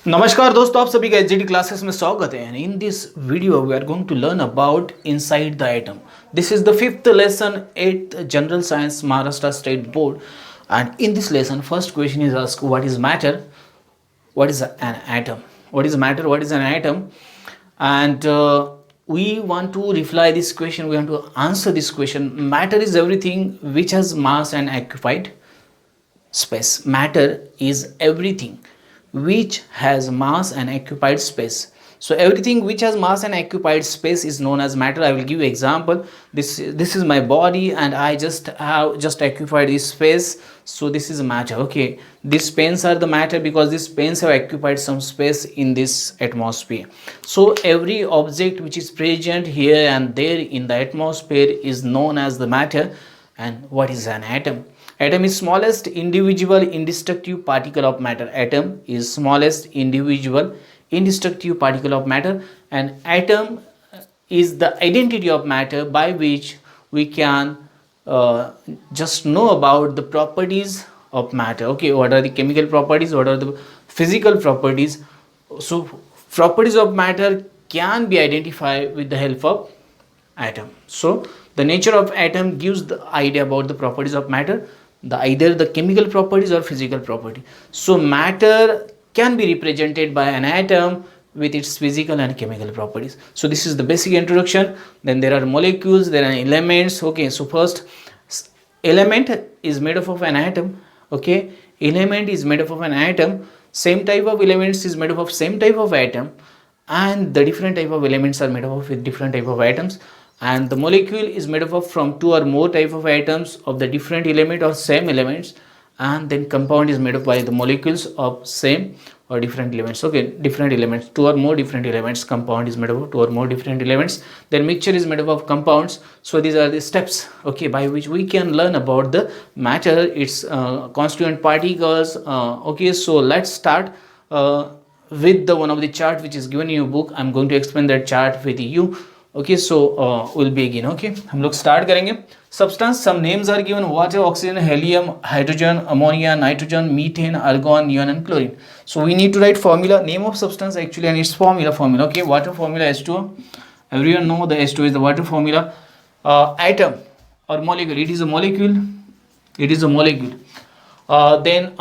नमस्कार दोस्तों, आप सभी का एचजीडी क्लासेस में स्वागत है। In this video we are going to learn about inside the atom. This is the fifth lesson, 8th general science, Maharashtra State Board. And in this lesson, first question is asked, what is matter, what is an atom, what is matter, what is an atom. And we want to reply this question, we want to answer this question. Matter is everything which has mass and occupied space. Matter is everything which has mass and occupied space. So everything which has mass and occupied space is known as matter. I will give you example. This is my body and I just have occupied this space, so this is matter. Okay, these pens are the matter because these pens have occupied some space in this atmosphere. So every object which is present here and there in the atmosphere is known as the matter. And what is an atom? Atom is smallest individual indestructible particle of matter. Atom is smallest individual indestructible particle of matter, and atom is the identity of matter by which we can just know about the properties of matter. Okay, what are the chemical properties, what are the physical properties? So properties of matter can be identified with the help of atom. So the nature of atom gives the idea about the properties of matter, either the chemical properties or physical property. So matter can be represented by an atom with its physical and chemical properties. So this is the basic introduction. Then there are molecules, there are elements. Okay, so first, element is made up of an atom. Okay, element is made up of an atom. Same type of elements is made up of same type of atom, and the different type of elements are made up of with different type of atoms. And the molecule is made up of from two or more type of atoms of the different element or same elements. And then compound is made up by the molecules of same or different elements. Okay, different elements, two or more different elements. Compound is made up of two or more different elements. Then mixture is made up of compounds. So these are the steps, okay, by which we can learn about the matter, its constituent particles. Okay, so let's start with the one of the chart which is given in your book. I'm going to explain that chart with you. Okay, so we'll begin. Okay, हम लोग start करेंगे. Substance, some names are given: water, oxygen, helium, hydrogen, ammonia, nitrogen, methane, argon, neon, and chlorine. So we need to write formula, name of substance actually, and its formula. Okay, water formula H2O. Everyone know the H2O is the water formula. Atom or molecule, it is a molecule. It is a molecule. Then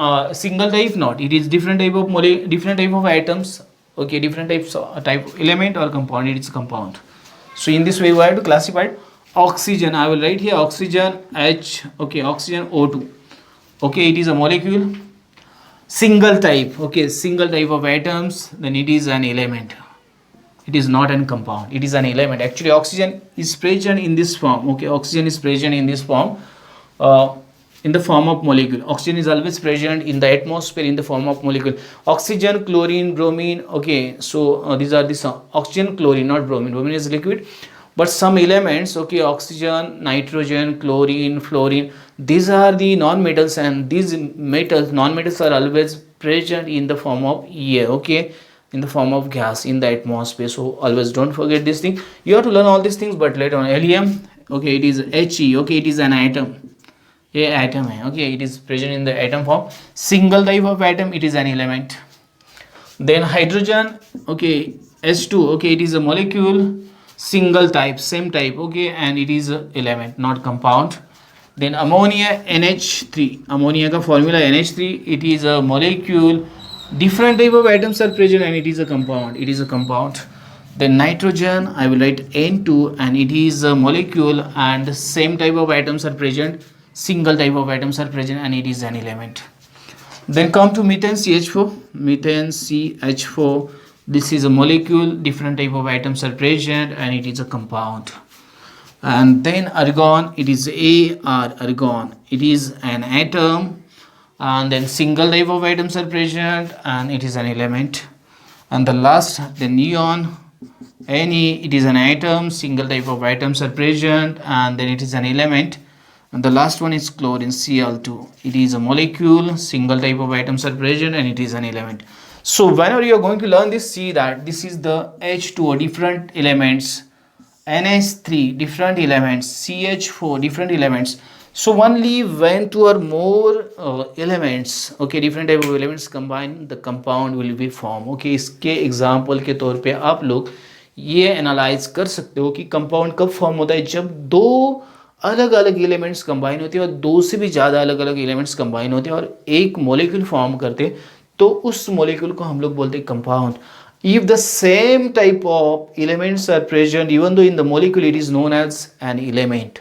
single type, not. It is different type of different type of atoms. Okay, different types type of element or compound. It is compound. So in this way we have to classify it. Oxygen, I will write here oxygen H. Okay, oxygen O2. Okay, it is a molecule. Single type. Okay, single type of atoms, then it is an element. It is not a compound, it is an element. Actually oxygen is present in this form. Okay, oxygen is present in this form, in the form of molecule. Oxygen is always present in the atmosphere in the form of molecule. Oxygen, chlorine, bromine. Okay, so these are the oxygen, chlorine, not bromine. Bromine is liquid. But some elements, okay, oxygen, nitrogen, chlorine, fluorine, these are the non-metals, and these metals, non-metals, are always present in the form of air. Okay, in the form of gas in the atmosphere. So always don't forget this thing. You have to learn all these things, but later on. Helium, okay, it is He. Okay, it is an atom. A atom hai. Okay, it is present in the atom form. Single type of atom, it is an element. Then hydrogen, okay, H2. Okay, it is a molecule. Single type, same type. Okay, and it is a element, not compound. Then ammonia, NH3. Ammonia ka formula NH3. It is a molecule. Different type of atoms are present, and it is a compound. It is a compound. Then nitrogen, I will write N2, and it is a molecule, and same type of atoms are present. Single type of atoms are present, and it is an element. Then come to methane, CH4. Methane, CH4. This is a molecule. Different type of atoms are present, and it is a compound. And then argon, it is AR, argon. It is an atom, and then single type of atoms are present, and it is an element. And the last, the neon, Ne, it is an atom. Single type of atoms are present, and then it is an element. And the last one is chlorine, Cl2. It is a molecule. Single type of atoms are present, and it is an element. So whenever you are going to learn this, see that this is the H2O, different elements. NH3, different elements. CH4, different elements. So only when two or more elements, okay, different type of elements combine, the compound will be formed. Okay, इसके example के तौर पे आप लोग ये analyse कर सकते हो कि कंपाउंड कब फॉर्म होता है, जब दो अलग अलग एलिमेंट्स कंबाइन होते हैं और दो से भी ज़्यादा अलग अलग एलिमेंट्स कंबाइन होते हैं और एक मॉलिक्यूल फॉर्म करते हैं, तो उस मॉलिक्यूल को हम लोग बोलते हैं compound. If the same type of elements are present, even though in the molecule it is known as an element.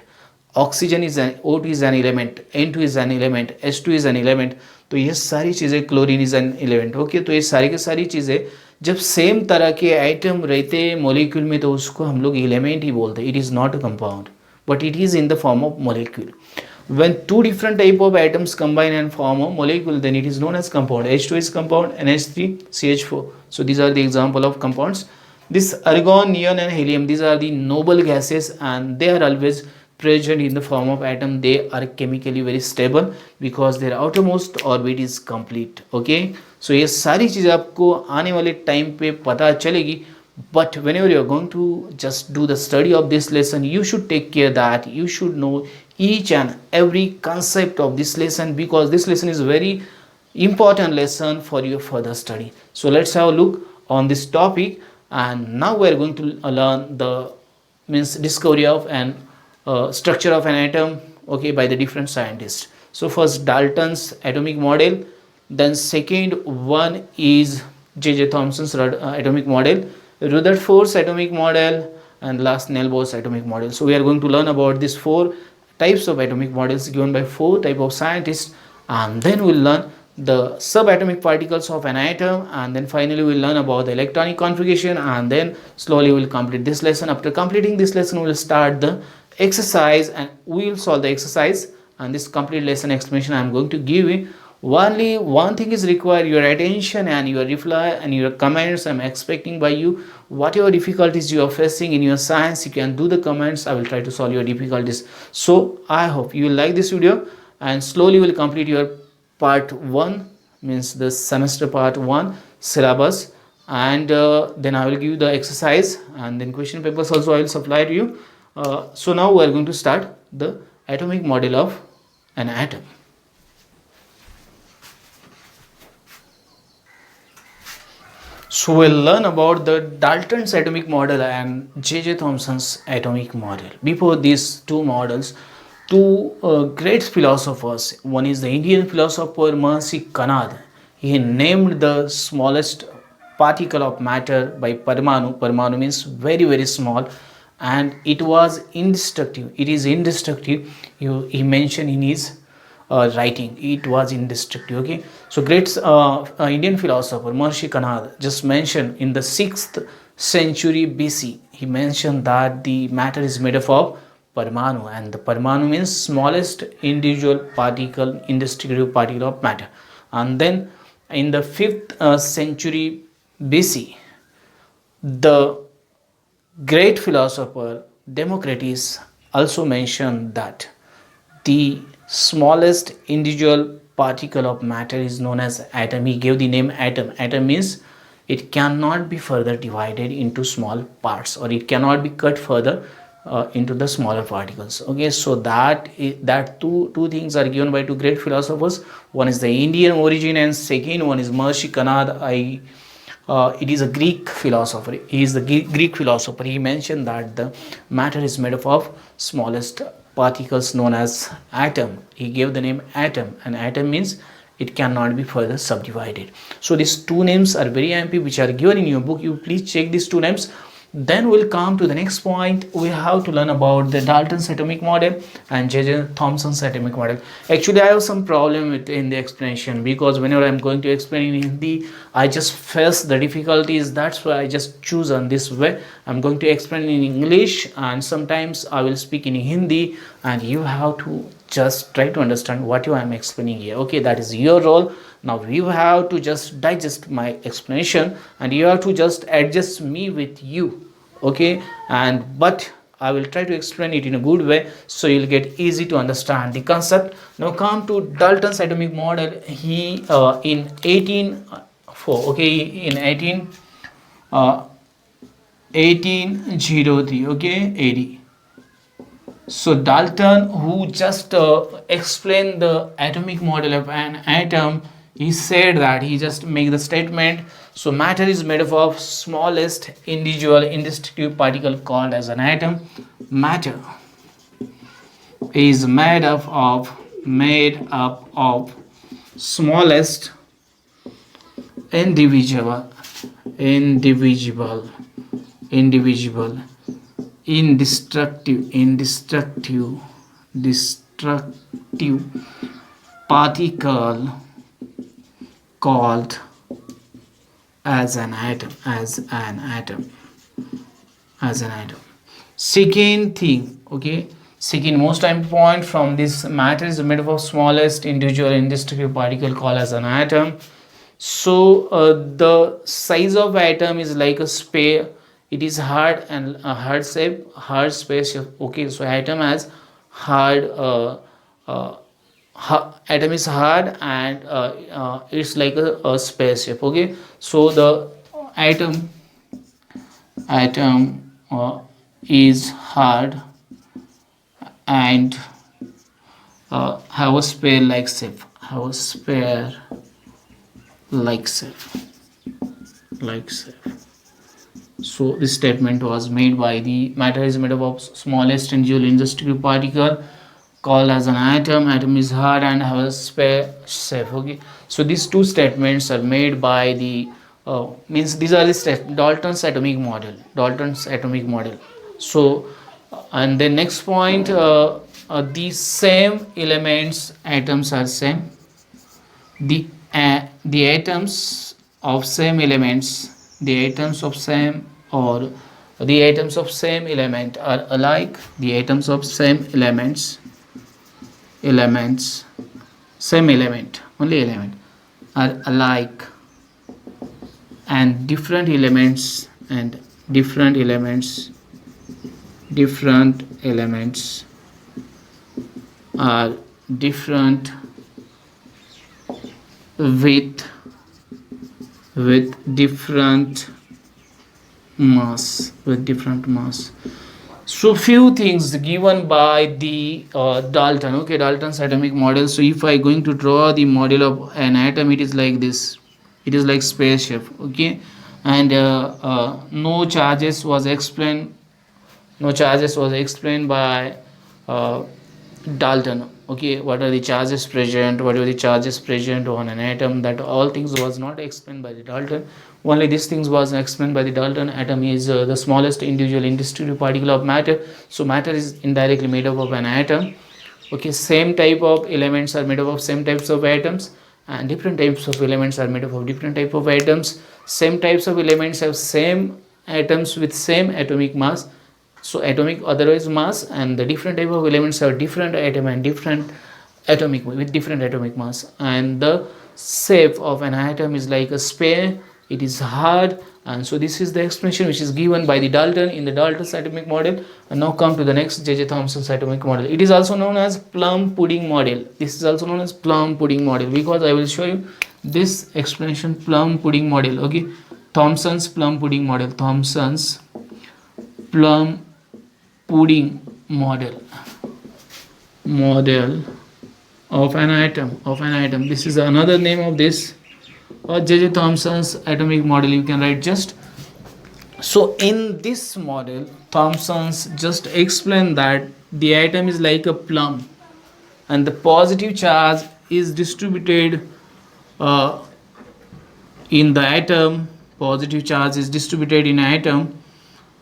Oxygen is an, O2 is an element, N2 is an element, H2 is an element. तो ये सारी चीज़ें, chlorine is an element. Okay, तो ये सारी की सारी चीज़ें जब सेम तरह के आइटम रहते हैं मॉलिक्यूल में तो उसको हम लोग एलिमेंट ही बोलते हैं. It is not a compound but it is in the form of molecule. When two different type of atoms combine and form a molecule, then it is known as compound. H2 is compound, NH3, CH4. So these are the example of compounds. This argon, neon and helium, these are the noble gases and they are always present in the form of atom. They are chemically very stable because their outermost orbit is complete. Okay, so ये सारी चीज़ आपको आने वाले time पे पता चलेगी. But whenever you are going to just do the study of this lesson, you should take care that you should know each and every concept of this lesson, because this lesson is very important lesson for your further study. So let's have a look on this topic, and now we are going to learn the means discovery of an structure of an atom, okay, by the different scientists. So first Dalton's atomic model, then second one is J.J. Thomson's atomic model, Rutherford's atomic model, and last Niels Bohr's atomic model. So we are going to learn about these four types of atomic models given by four type of scientists, and then we'll learn the subatomic particles of an atom, and then finally we'll learn about the electronic configuration, and then slowly we'll complete this lesson. After completing this lesson, we'll start the exercise and we'll solve the exercise, and this complete lesson explanation I am going to give you. Only one thing is required, your attention and your reply and your comments. I'm expecting by you whatever difficulties you are facing in your science, you can do the comments. I will try to solve your difficulties. So I hope you will like this video, and slowly will complete your part 1, means the semester part 1 syllabus, and then I will give you the exercise, and then question papers also I will supply to you. So now we are going to start the atomic model of an atom. So we'll learn about the Dalton's atomic model and J.J. Thomson's atomic model. Before these two models, two great philosophers, one is the Indian philosopher Mahasi Kanad. He named the smallest particle of matter by Parmanu. Parmanu means very very small, and it was indestructible. It is indestructible. He mentioned in his writing, it was indestructible. Okay, so great Indian philosopher Maharishi Kanad just mentioned in the 6th century BC. He mentioned that the matter is made up of Parmanu, and the Parmanu means smallest individual particle, indestructible particle of matter. And then in the 5th century BC, the great philosopher Democritus also mentioned that the smallest individual particle of matter is known as atom. He gave the name atom. Atom means it cannot be further divided into small parts, or it cannot be cut further into the smaller particles. Okay, so that two things are given by two great philosophers. One is the Indian origin, and second one is Maharishi Kanad. It is a Greek philosopher. He is the Greek philosopher. He mentioned that the matter is made up of smallest particles known as atom. He gave the name atom, and atom means it cannot be further subdivided. So these two names are very important, which are given in your book. You please check these two names. Then we'll come to the next point. We have to learn about the Dalton's atomic model and J.J. Thomson's atomic model. Actually, I have some problem in the explanation, because whenever I'm going to explain in Hindi, I just face the difficulties. That's why I just choose on this way. I'm going to explain in English, and sometimes I will speak in Hindi, and you have to just try to understand what I'm explaining here. Okay, that is your role. Now you have to just digest my explanation, and you have to just adjust me with you. Okay, and but I will try to explain it in a good way, so you'll get easy to understand the concept. Now come to Dalton's atomic model. He in 1804, okay, in 1803, okay, AD. So Dalton, who just explained the atomic model of an atom, he said that he just made the statement. So matter is made up of smallest individual indestructible particle called as an atom. Matter is made up of smallest individual individual individual destructive particle called as an atom. Second thing, okay, second most important point from this, matter is made up of smallest individual indestructible particle called as an atom. So the size of atom is like a sphere. It is hard and a hard shape, hard space. Okay, so atom has hard atom is hard and it's like a space shape. Okay, so the atom is hard and have a sphere like shape, like shape. So this statement was made by the matter is made up of smallest individual indestructible particle called as an atom. Atom is hard and have a sphere shape. Okay, so these two statements are made by the means these are the Dalton's atomic model. So and the next point, these same elements atoms are same. The atoms of same elements, the atoms of same element are alike. The atoms of same same element are alike, and different elements are different with different mass. So few things given by the Dalton. Okay, Dalton's atomic model. So if I going to draw the model of an atom, it is like this. It is like spaceship. Okay, and no charges was explained by Dalton. Okay, what are the charges present, on an atom, that all things was not explained by the Dalton. Only these things was explained by the Dalton. Atom is the smallest individual indestructible particle of matter. So matter is indirectly made up of an atom. Okay, same type of elements are made up of same types of atoms, and different types of elements are made up of different type of atoms. Same types of elements have same atoms with same atomic mass, so atomic otherwise mass, and the different type of elements have different atom and different atomic mass. And the shape of an atom is like a sphere. It is hard, and so this is the explanation which is given by the Dalton in the Dalton's atomic model. And now come to the next, J.J. Thomson's atomic model. It is also known as plum pudding model. This is also known as plum pudding model because I will show you this explanation, plum pudding model. Okay, Thomson's plum pudding model. Thomson's plum pudding model of an atom. This is another name of this, or J.J. Thomson's atomic model, you can write just. So in this model, Thomson's just explained that the atom is like a plum, and the positive charge is distributed in the atom. Positive charge is distributed in atom,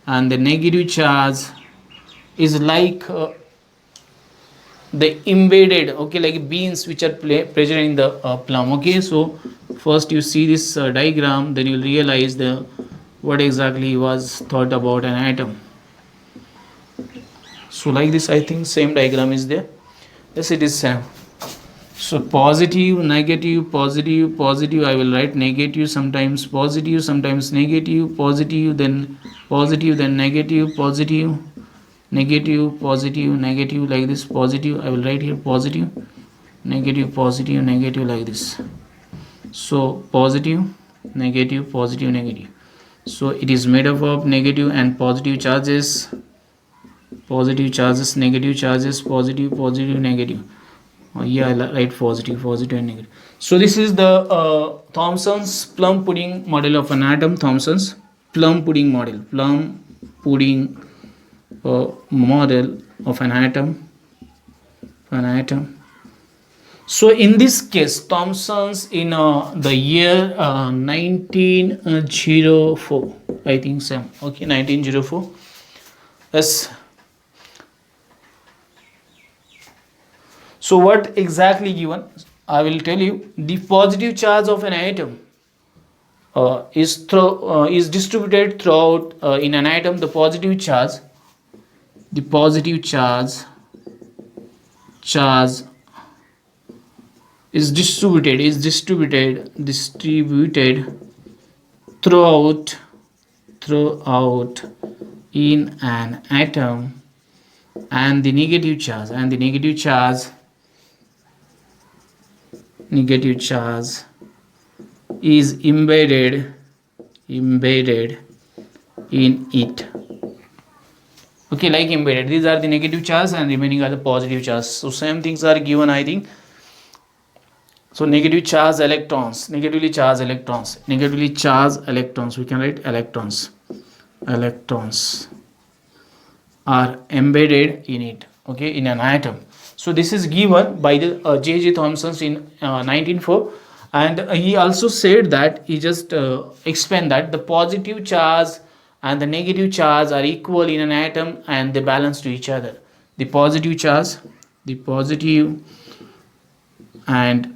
and the negative charge is like the embedded, okay, like beans which are present in the plum. Okay, so first you see this diagram, then you'll realize what exactly was thought about an atom. So like this, I think same diagram is there. Yes, it is same. So positive, negative, positive, positive. I will write negative, sometimes positive, sometimes negative, positive, then negative, positive, negative, positive, negative, like this. Positive, I will write here positive, negative, like this. So positive, negative, positive, negative. So it is made up of negative and positive charges. positive charges, negative charges, positive, positive, negative. Yeah, I'll write positive, positive and negative. So this is the Thomson's plum pudding model of an atom. Thomson's plum pudding model, plum pudding model of an atom, So in this case, Thomson's in the year 1904, I think so. Okay, 1904. Yes. So what exactly given? I will tell you. The positive charge of an atom is distributed throughout in an atom. The positive charge is distributed throughout in an atom, and the negative charge is embedded in it. Okay, like embedded. These are the negative charge and remaining are the positive charge. So same things are given, I think. So negatively charged electrons, we can write electrons are embedded in it, okay, in an atom. So this is given by the J.J. Thomson in 1904, and he also said that he just explained that the positive charge and the negative charge are equal in an atom and they balance to each other. The positive and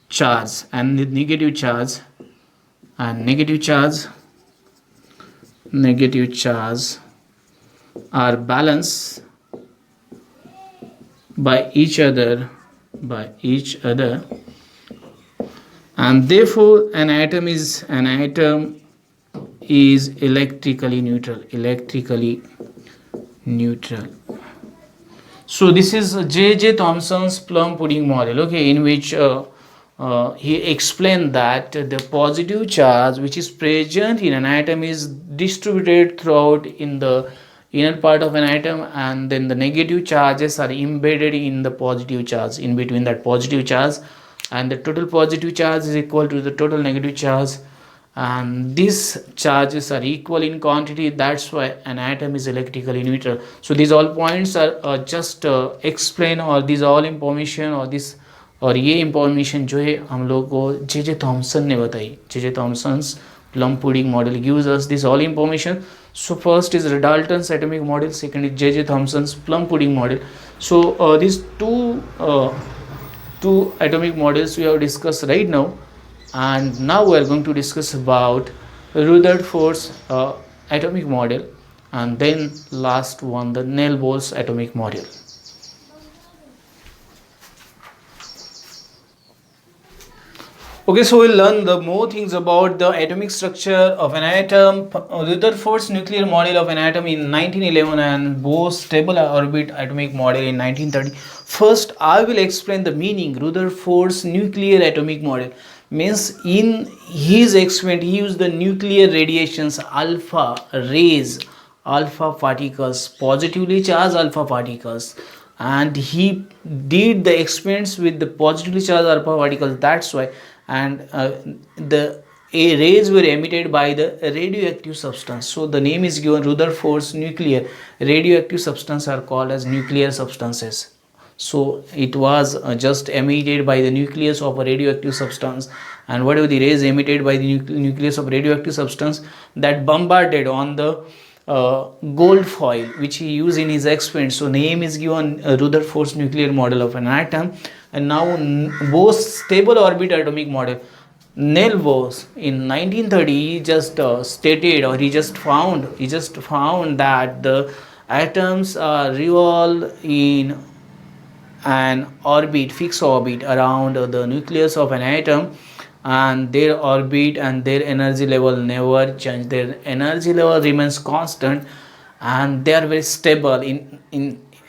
charge and the negative charge are balanced by each other, and therefore an atom is electrically neutral. So this is J.J. Thomson's plum pudding model, okay, in which he explained that the positive charge which is present in an atom is distributed throughout in the inner part of an atom, and then the negative charges are embedded in the positive charge, in between that positive charge, and the total positive charge is equal to the total negative charge, and these charges are equal in quantity. That's why an atom is electrically neutral. So these all points are just explain, or these all information, or this और ये information जो है हम लोग को J.J. Thompson ने बताई. J.J. Thomson's plum pudding model gives us this all information. So first is Dalton's atomic model, second is J.J. Thomson's plum pudding model. So these two atomic models we have discussed right now, and now we are going to discuss about Rutherford's atomic model, and then last one, the Neil-Bohr's atomic model. Okay, so we'll learn the more things about the atomic structure of an atom, Rutherford's nuclear model of an atom in 1911, and Bohr's stable orbit atomic model in 1930. First, I will explain the meaning. Rutherford's nuclear atomic model means in his experiment he used the nuclear radiations, alpha rays, alpha particles, positively charged alpha particles, and he did the experiments with the positively charged alpha particles. That's why, and the rays were emitted by the radioactive substance. So the name is given Rutherford's nuclear. Radioactive substances are called as nuclear substances. So it was just emitted by the nucleus of a radioactive substance, and whatever the rays emitted by the nucleus of radioactive substance that bombarded on the gold foil which he used in his experiment. So name is given Rutherford's nuclear model of an atom. And now Bohr's stable orbit atomic model. Neil Bohr in 1930 he just stated, or he just found that the atoms revolve in an orbit, fixed orbit around the nucleus of an atom, and their orbit and their energy level never change. Their energy level remains constant, and they are very stable in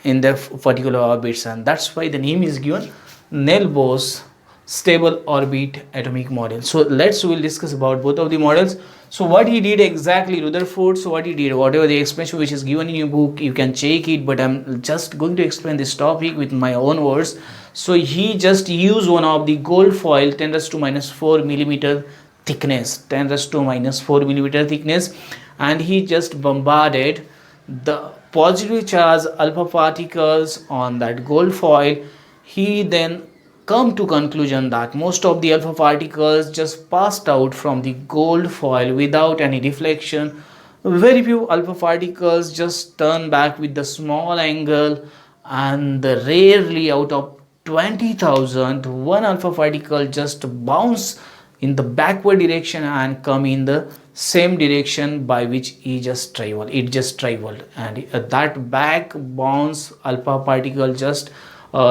their particular orbits, and that's why the name is given Neil Bohr's stable orbit atomic model. So we'll discuss about both of the models. So what he did exactly, Rutherford, so what he did, whatever the explanation which is given in your book, you can check it, but I'm just going to explain this topic with my own words. So he just used one of the gold foil 10 raised to minus 4 millimeter thickness, 10 raised to minus 4 millimeter thickness, and he just bombarded the positive charge alpha particles on that gold foil. He then come to conclusion that most of the alpha particles just passed out from the gold foil without any deflection. Very few alpha particles just turn back with the small angle, and rarely out of 20,000 one alpha particle just bounce in the backward direction and come in the same direction by which it just traveled, and that back bounce alpha particle just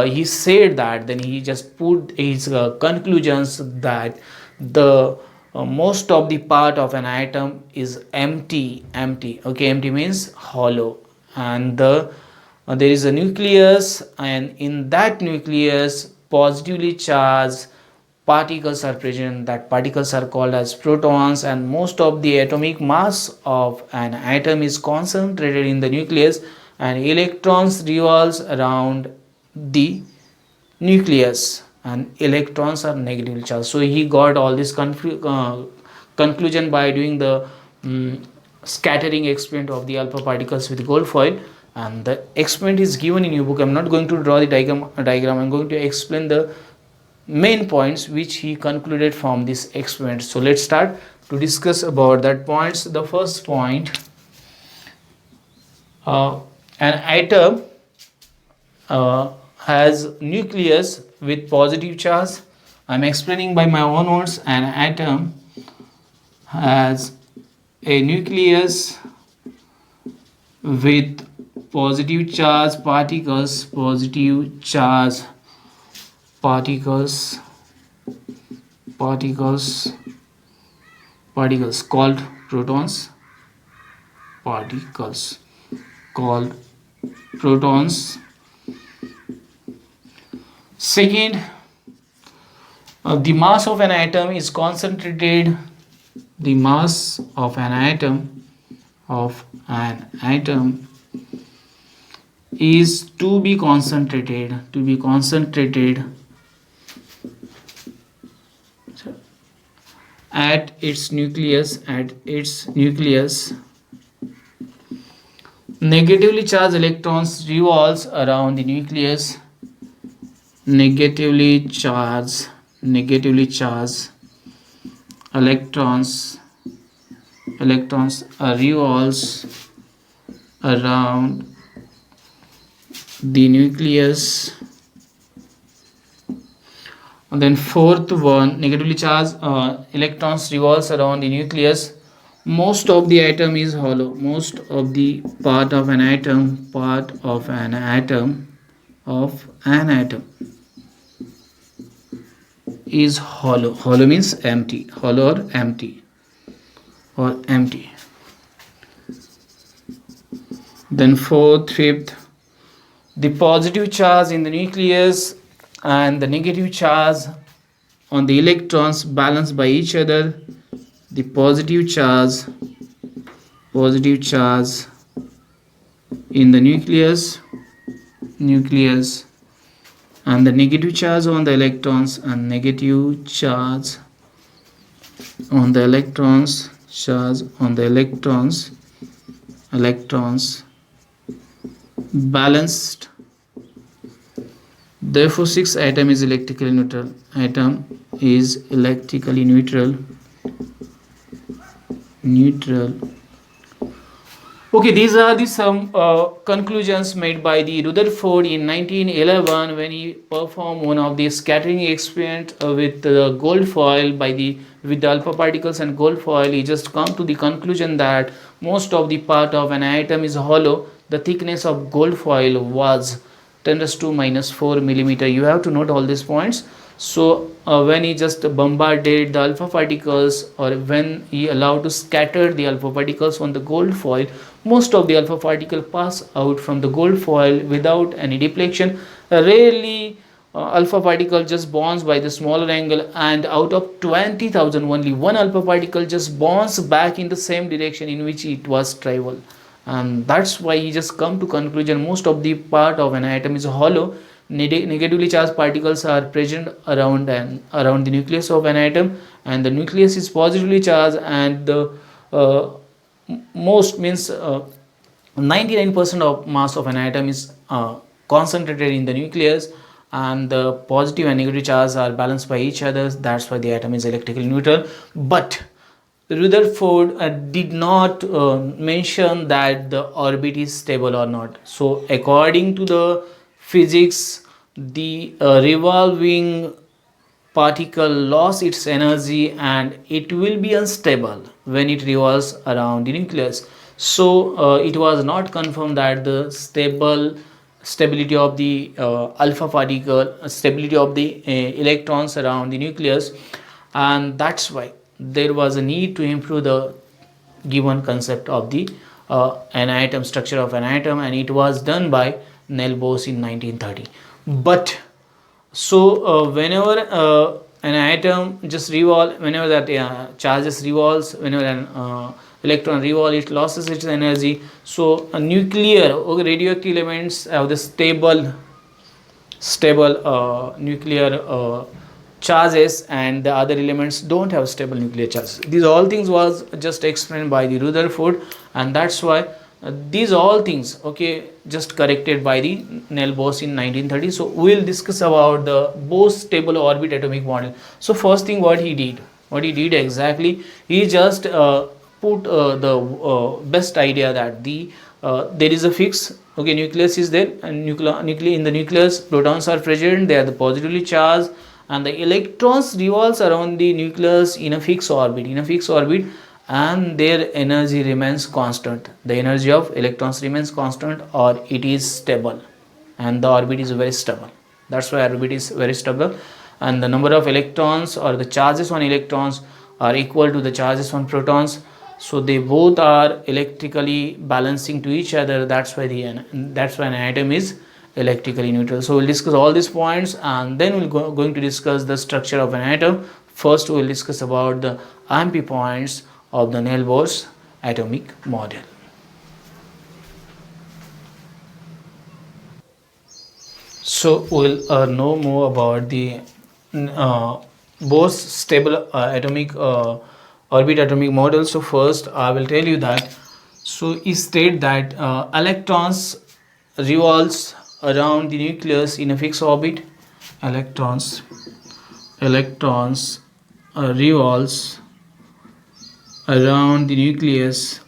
he said that, then he just put his conclusions that the most of the part of an atom is empty. Okay, empty means hollow, and there is a nucleus, and in that nucleus positively charged particles are present. That particles are called as protons, and most of the atomic mass of an atom is concentrated in the nucleus, and electrons revolves around the nucleus, and electrons are negatively charged. So he got all this conclusion by doing the scattering experiment of the alpha particles with gold foil, and the experiment is given in your book. I'm not going to draw the diagram. I'm going to explain the main points which he concluded from this experiment. So let's start to discuss about that points. The first point, an atom has nucleus with positive charge. I'm explaining by my own words. An atom has a nucleus with positive charge particles, particles called protons, particles called protons. Second, the mass of an atom is concentrated. The mass of an atom is to be concentrated at its nucleus. Negatively charged electrons revolves around the nucleus. Negatively charged electrons revolves around the nucleus. And then fourth one, negatively charged electrons revolves around the nucleus. Most of the atom is hollow. Most of the part of an atom is hollow. Hollow means empty. Hollow or empty. Then fifth, the positive charge in the nucleus and the negative charge on the electrons balanced by each other. The positive charge in the nucleus and the negative charge on the electrons, and negative charge on the electrons balanced. Therefore 6 atom is electrically neutral. Okay, these are the some conclusions made by the Rutherford in 1911 when he performed one of the scattering experiment with the gold foil with the alpha particles and gold foil. He just come to the conclusion that most of the part of an atom is hollow. The thickness of gold foil was 10 raised to minus 4 millimeter. You have to note all these points. So when he just bombarded the alpha particles, or when he allowed to scatter the alpha particles on the gold foil, most of the alpha particle pass out from the gold foil without any deflection. Rarely alpha particle just bonds by the smaller angle, and out of 20,000 only one alpha particle just bonds back in the same direction in which it was travel. And that's why he just come to conclusion most of the part of an atom is hollow. Negatively charged particles are present around the nucleus of an atom, and the nucleus is positively charged, and the uh, most means 99% of mass of an atom is concentrated in the nucleus, and the positive and negative charges are balanced by each other. That's why the atom is electrically neutral. But Rutherford did not mention that the orbit is stable or not. So according to the physics, the revolving particle lost its energy and it will be unstable when it revolves around the nucleus. So it was not confirmed that the stability of the alpha particle, stability of the electrons around the nucleus, and that's why there was a need to improve the given concept of the an atom, structure of an atom, and it was done by Niels Bohr in 1930. But so whenever an atom just revolve, whenever that charges revolves, whenever an electron revolve, it loses its energy. So a nuclear or radioactive elements have the stable nuclear charges, and the other elements don't have stable nuclear charges. These all things was just explained by the Rutherford, and that's why these all things, okay, just corrected by the Niels Bohr in 1930. So we will discuss about the Bohr's stable orbit atomic model. So first thing what he did exactly, he just put the best idea that there is a fixed, okay, nucleus is there, and in the nucleus protons are present, they are the positively charged, and the electrons revolves around the nucleus in a fixed orbit, and their energy remains constant. The energy of electrons remains constant, or it is stable, and the orbit is very stable. That's why orbit is very stable, and the number of electrons or the charges on electrons are equal to the charges on protons. So they both are electrically balancing to each other. That's why an atom is electrically neutral. So we'll discuss all these points, and then we'll going to discuss the structure of an atom. First we'll discuss about the AMP points of the Niels Bohr's atomic model. So we'll know more about the Bohr's stable atomic orbit atomic model. So first I will tell you that, so he state that electrons revolves around the nucleus in a fixed orbit. Electrons revolves around the nucleus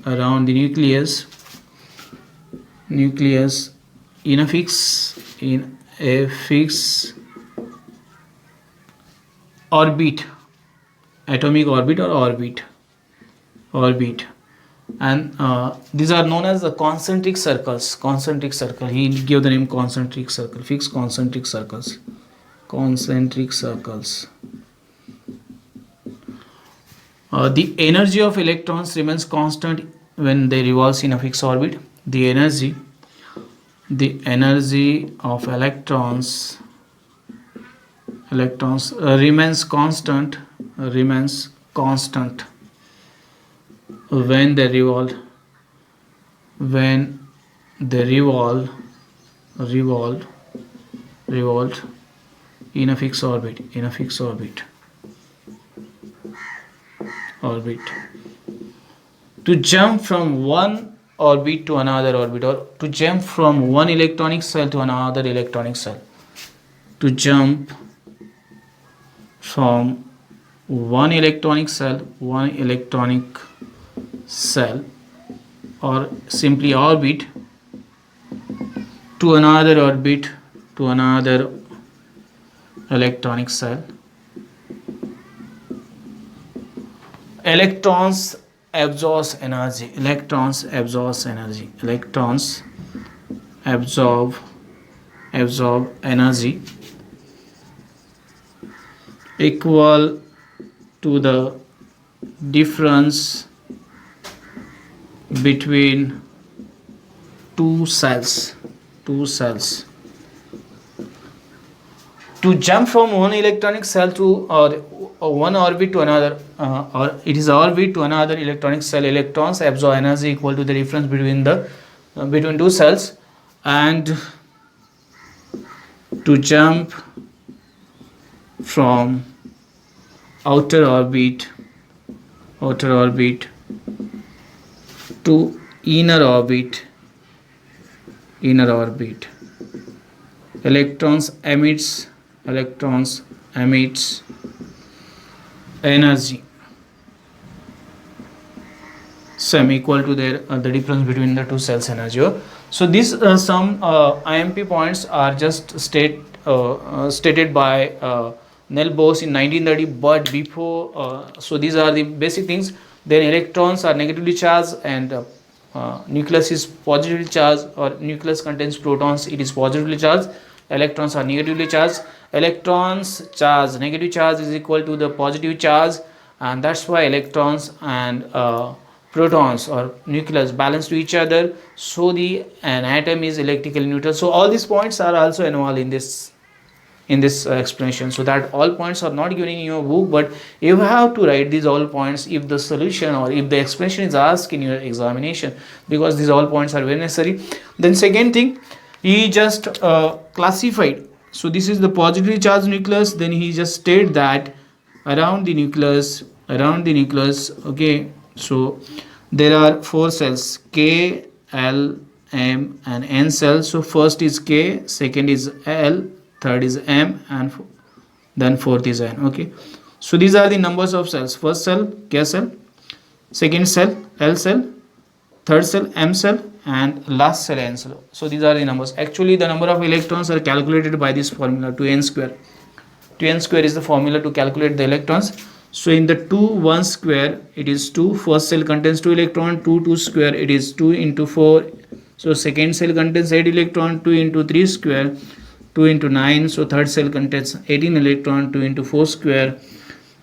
in a fixed orbit, atomic orbit or orbit, and these are known as the concentric circles. He gave the name concentric circle, fixed concentric circles. The energy of electrons remains constant when they revolve in a fixed orbit. The energy of electrons remains constant when they revolve in a fixed orbit. To jump from one orbit to another orbit, or to jump from one electronic cell to another electronic cell, to jump from one electronic cell or simply orbit to another electronic cell. Electrons absorb energy equal to the difference between two cells. To To jump from one electronic cell to or one orbit to another, or it is orbit to another electronic cell, electrons absorb energy equal to the difference between the between two cells. And to jump from outer orbit to inner orbit, electrons emits energy sum equal to their the difference between the two cells energy. So these some IMP points are just stated by Niels Bohr in 1930. But before, so these are the basic things. Then electrons are negatively charged, and nucleus is positively charged, or nucleus contains protons, it is positively charged. Electrons are negatively charged. Electrons charge, negative charge is equal to the positive charge, and that's why electrons and protons or nucleus balance to each other. So an atom is electrically neutral. So all these points are also involved in this explanation. So that all points are not given in your book, but you have to write these all points if the solution or if the explanation is asked in your examination, because these all points are very necessary. Then second thing, he just classified. So this is the positively charged nucleus. Then he just stated that around the nucleus, okay, so there are 4 cells, K, L, M and N cells. So first is K, second is L, third is M, and then fourth is N. Okay, so these are the numbers of cells. First cell, K cell, second cell, L cell, third cell, M cell, and last cell, N cell. So these are the numbers. Actually the number of electrons are calculated by this formula, 2n square. 2n square is the formula to calculate the electrons. So in the 2 1 square it is 2. First cell contains 2 electron. 2 2 square it is 2 into 4. So second cell contains 8 electron. 2 into 3 square 2 into 9. So third cell contains 18 electron. 2 into 4 square,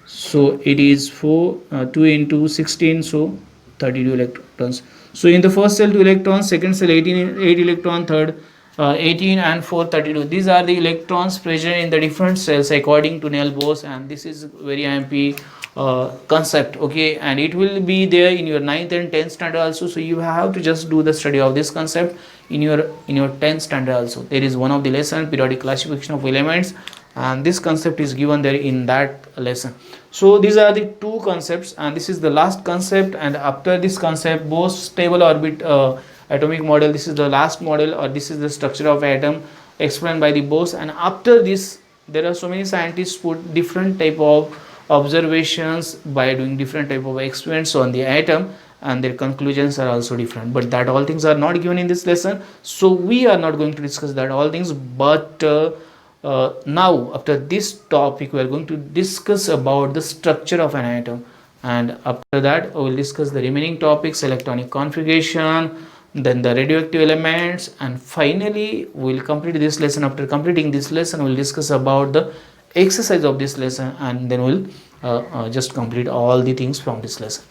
so it is 2 into 16, so 32 electrons. So in the first cell 2 electrons, second cell 8 electron, third 18 and 4 32. These are the electrons present in the different cells according to Niels Bohr, and this is very IMP concept. Okay, and it will be there in your 9th and 10th standard also. So you have to just do the study of this concept in your 10th standard also. There is one of the lesson, periodic classification of elements, and this concept is given there in that lesson. So these are the two concepts, and this is the last concept. And after this concept, Bohr's stable orbit atomic model, this is the last model, or this is the structure of atom explained by the Bohr. And after this, there are so many scientists put different type of observations by doing different type of experiments on the atom, and their conclusions are also different. But that all things are not given in this lesson, so we are not going to discuss that all things. But now after this topic we are going to discuss about the structure of an atom, and after that we will discuss the remaining topics, electronic configuration, then the radioactive elements, and finally we will complete this lesson. After completing this lesson we will discuss about the exercise of this lesson, and then we will just complete all the things from this lesson.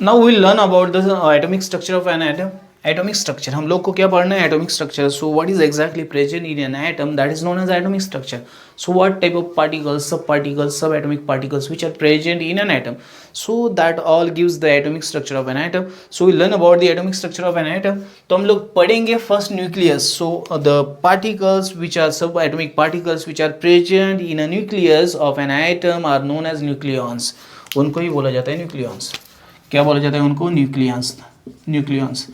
Now we will learn about the atomic structure of an atom. Atomic structure, हम लोग को क्या पढ़ना है? Atomic structure. So what is exactly present in an atom? That is known as atomic structure. So what type of particles, subparticles, subatomic particles which are present in an atom? So that all gives the atomic structure of an atom. So we learn about the atomic structure of an atom. तो हम लोग पढ़ेंगे first nucleus. So the particles which are subatomic particles which are present in a nucleus of an atom are known as nucleons. उनको ही बोला जाता है nucleons. क्या बोला जाता है उनको? Nucleons.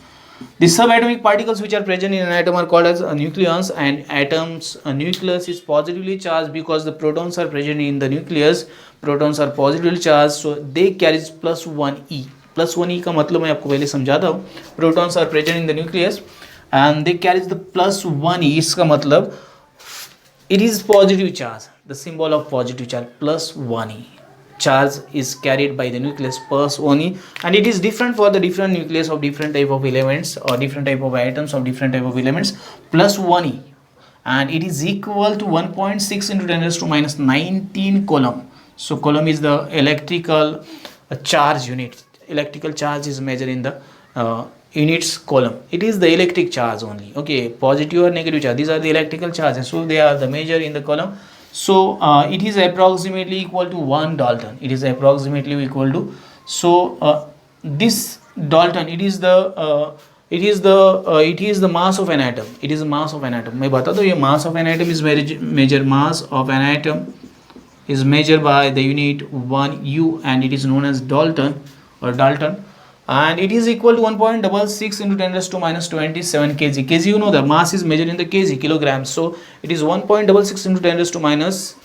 The subatomic particles which are present in an atom are called as nucleons, and atoms nucleus is positively charged because the protons are present in the nucleus. Protons are positively charged, so they carries +1e. +1e का मतलब मैं आपको पहले समझाता हूँ. Protons are present in the nucleus and they carries the +1e. इसका मतलब it is positive charge. The symbol of positive charge, +1e. Charge is carried by the nucleus +1e, and it is different for the different nucleus of different type of elements or different type of atoms of different type of elements. +1e, and it is equal to 1.6 into 10 raised to minus 19 coulomb. So coulomb is the electrical charge unit. Electrical charge is measured in the in its column. It is the electric charge only. Okay, positive or negative charge, these are the electrical charges, so they are the major in the column. So it is approximately equal to 1 Dalton. It is approximately equal to, so this Dalton, it is the mass of an atom. It is the mass of an atom. मैं बता दो, ये mass of an atom is measured, mass of an atom is measured by the unit 1 U, and it is known as Dalton or Dalton, and it is equal to 1.66 into 10 raised to minus 27 kg. Kg, you know, the mass is measured in the kg, kilograms, so it is 1.66 into 10 raised to minus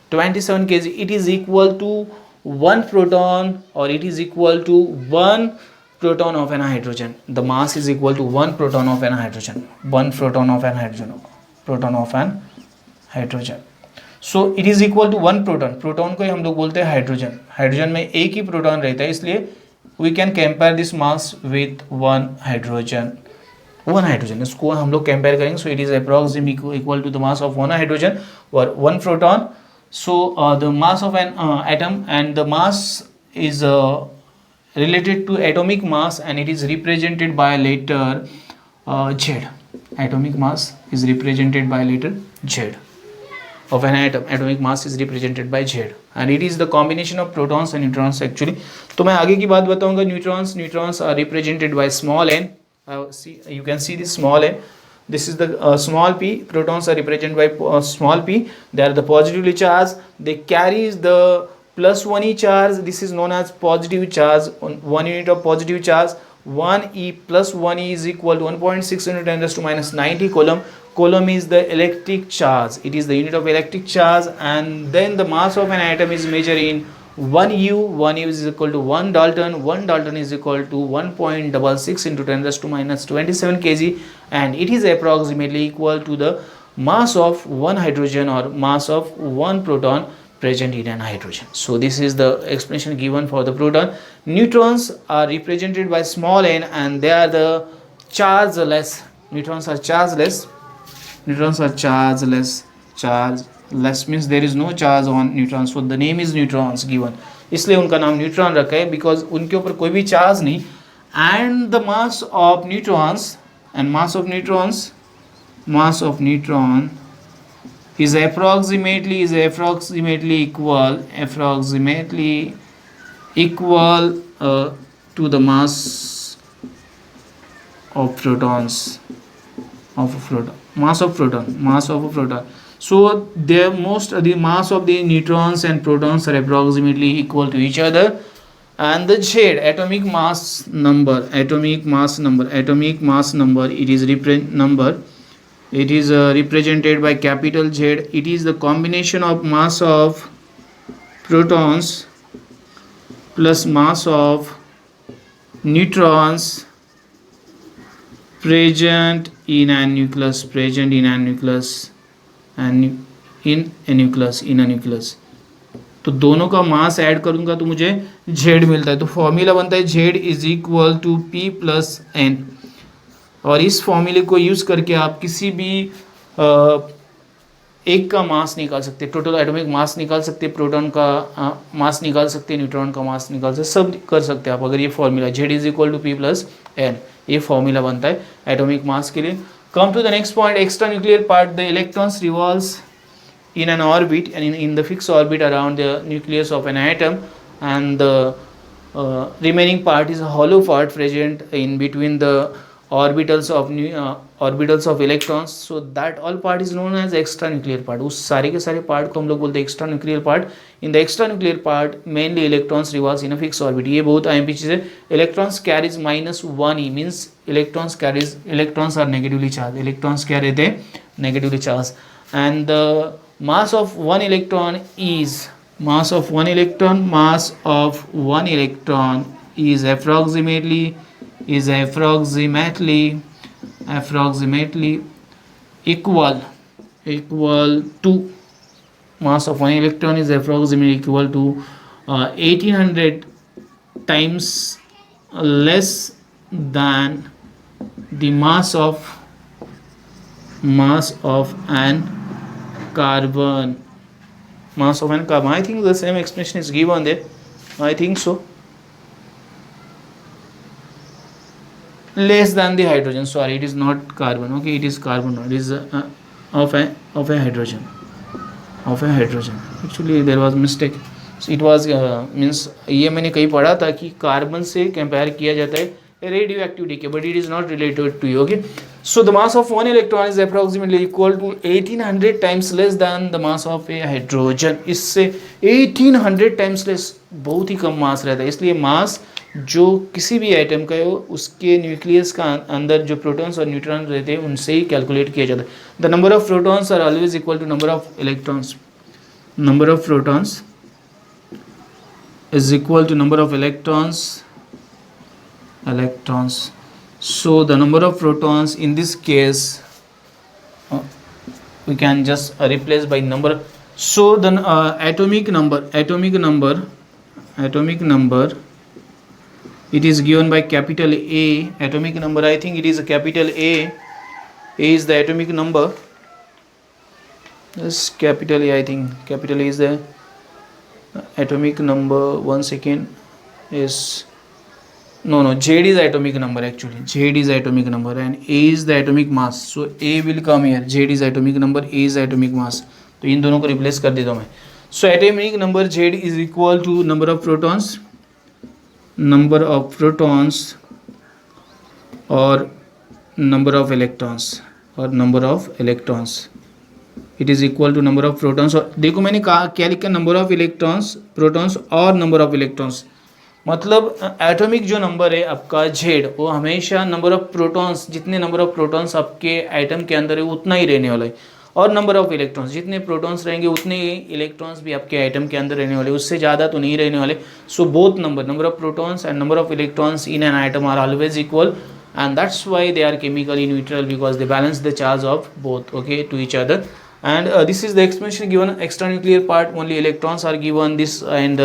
27 kg. It is equal to 1 proton, or it is equal to 1 proton of an hydrogen. The mass is equal to 1 proton of an hydrogen. 1 proton of an hydrogen. Proton of an hydrogen. So it is equal to 1 proton. Proton को हम लोग बोलते हैं hydrogen. Hydrogen में एक ही proton रहता है, इसलिए we can compare this mass with 1 hydrogen. 1 hydrogen, इसको हम लोग कंपेयर करेंगे. So it is approximately equal to the mass of 1 hydrogen or 1 proton. So the mass of an atom, and the mass is related to atomic mass, and it is represented by letter Z. Atomic mass is represented by letter Z of an atom. Atomic mass is represented by Z, and it is the combination of protons and neutrons actually. तो मैं आगे की बात बताऊंगा. Neutrons are represented by small n. You can see this small n. This is the small p. Protons are represented by small p. They are the positively charged. They carries the plus 1e charge. This is known as positive charge. 1 unit of positive charge, 1e plus 1e is equal to 1.6 into 10 raised to minus 90 coulomb. Coulomb is the electric charge. It is the unit of electric charge, and then the mass of an atom is measured in 1 U. 1 U is equal to 1 Dalton. 1 Dalton is equal to 1.66 into 10 raised to minus 27 kg, and it is approximately equal to the mass of 1 hydrogen or mass of 1 proton present in an hydrogen. So this is the explanation given for the proton. Neutrons are represented by small n, and they are the chargeless. Neutrons are chargeless. Neutrons are chargeless. Chargeless means there is no charge on neutrons, so the name is neutrons given, इसलिए उनका नाम neutron रखा है, because उनके ऊपर कोई भी charge नहीं. And the mass of neutrons, and mass of neutron is approximately equal to the mass of protons mass of a proton. So the mass of the neutrons and protons are approximately equal to each other. And the Z, atomic mass number, it is represented by capital Z. It is the combination of mass of protons plus mass of neutrons present in a nucleus and in a nucleus. तो दोनों का मास add करूंगा तो मुझे Z मिलता है. तो formula बनता है Z is equal to P plus N, और इस फॉर्मूले को यूज करके आप किसी भी एक का मास निकाल सकते हैं, टोटल एटॉमिक मास निकाल सकते हैं, प्रोटॉन का मास निकाल सकते हैं, न्यूट्रॉन का मास निकाल सकते हैं, सब कर सकते हैं आप अगर ये formula Z is equal to P plus N, ये फॉर्मूला बनता है एटॉमिक मास के लिए. Come to the next point, extra nuclear part. The electrons revolves in an orbit and in the fixed orbit around the nucleus of an atom, and the remaining part is a hollow part present in between the orbitals of electrons. So that all part is known as extra nuclear part. उस सारे के सारे part को हम लोग बोलते हैं extra nuclear part. In the extra nuclear part mainly electrons revolves in a fixed orbit. ये बहुत IMP चीज़ है. Electrons carries minus 1e means electrons are negatively charged. Electrons क्या रहते हैं? Negatively charged. And the mass of one electron is approximately equal to mass of one electron is approximately equal to 1800 times less than the mass of an carbon. I think the same explanation is given there. I think so. less than the hydrogen. Sorry, it is not carbon. Okay, it is carbon. It is of a hydrogen. Of a hydrogen. Actually, there was mistake. So it was means ये मैंने कहीं पढ़ा था कि carbon से compare किया जाता है रेडियो एक्टिविटी के, but it is not related to you. Okay, so the mass of one electron is approximately equal to 1800 times less than the mass of a hydrogen. इससे 1800 times less, बहुत ही कम मास रहता है. इसलिए मास जो किसी भी एटम का हो उसके न्यूक्लियस का अंदर जो प्रोटॉन्स और न्यूट्रॉन रहते हैं उनसे ही कैलकुलेट किया जाता है. The number of protons are always equal to number of electrons. Number of protons is equal to number of electrons. So the number of protons in this case we can just replace by number. So the atomic number it is given by capital A. Atomic number, I think it is a capital A. A is the atomic number. Yes, capital A, I think capital A is the atomic number. One second, is no Z is atomic number. Actually Z is atomic number and A is the atomic mass. So A will come here. Z is atomic number, A is atomic mass. तो इन दोनों को replace कर देता हूँ मैं. So atomic number Z is equal to number of protons or number of electrons. It is equal to number of protons. और देखो मैंने कहा क्या लिखा, नंबर ऑफ इलेक्ट्रॉन्स, प्रोटॉन्स और नंबर ऑफ इलेक्ट्रॉन्स. मतलब एटॉमिक जो नंबर है आपका Z वो हमेशा नंबर ऑफ प्रोटॉन्स, जितने नंबर ऑफ प्रोटॉन्स आपके एटम के अंदर है उतना ही रहने वाला है. और नंबर ऑफ इलेक्ट्रॉन्स, जितने प्रोटॉन्स रहेंगे उतने ही इलेक्ट्रॉन्स भी आपके एटम के अंदर रहने वाले, उससे ज़्यादा तो नहीं रहने वाले. So both number of protons and number of electrons in an atom are always equal, and that's why they are chemically neutral because they balance the charge of both, okay, to each other. And this is the explanation given. Extra nuclear part only electrons are given this, and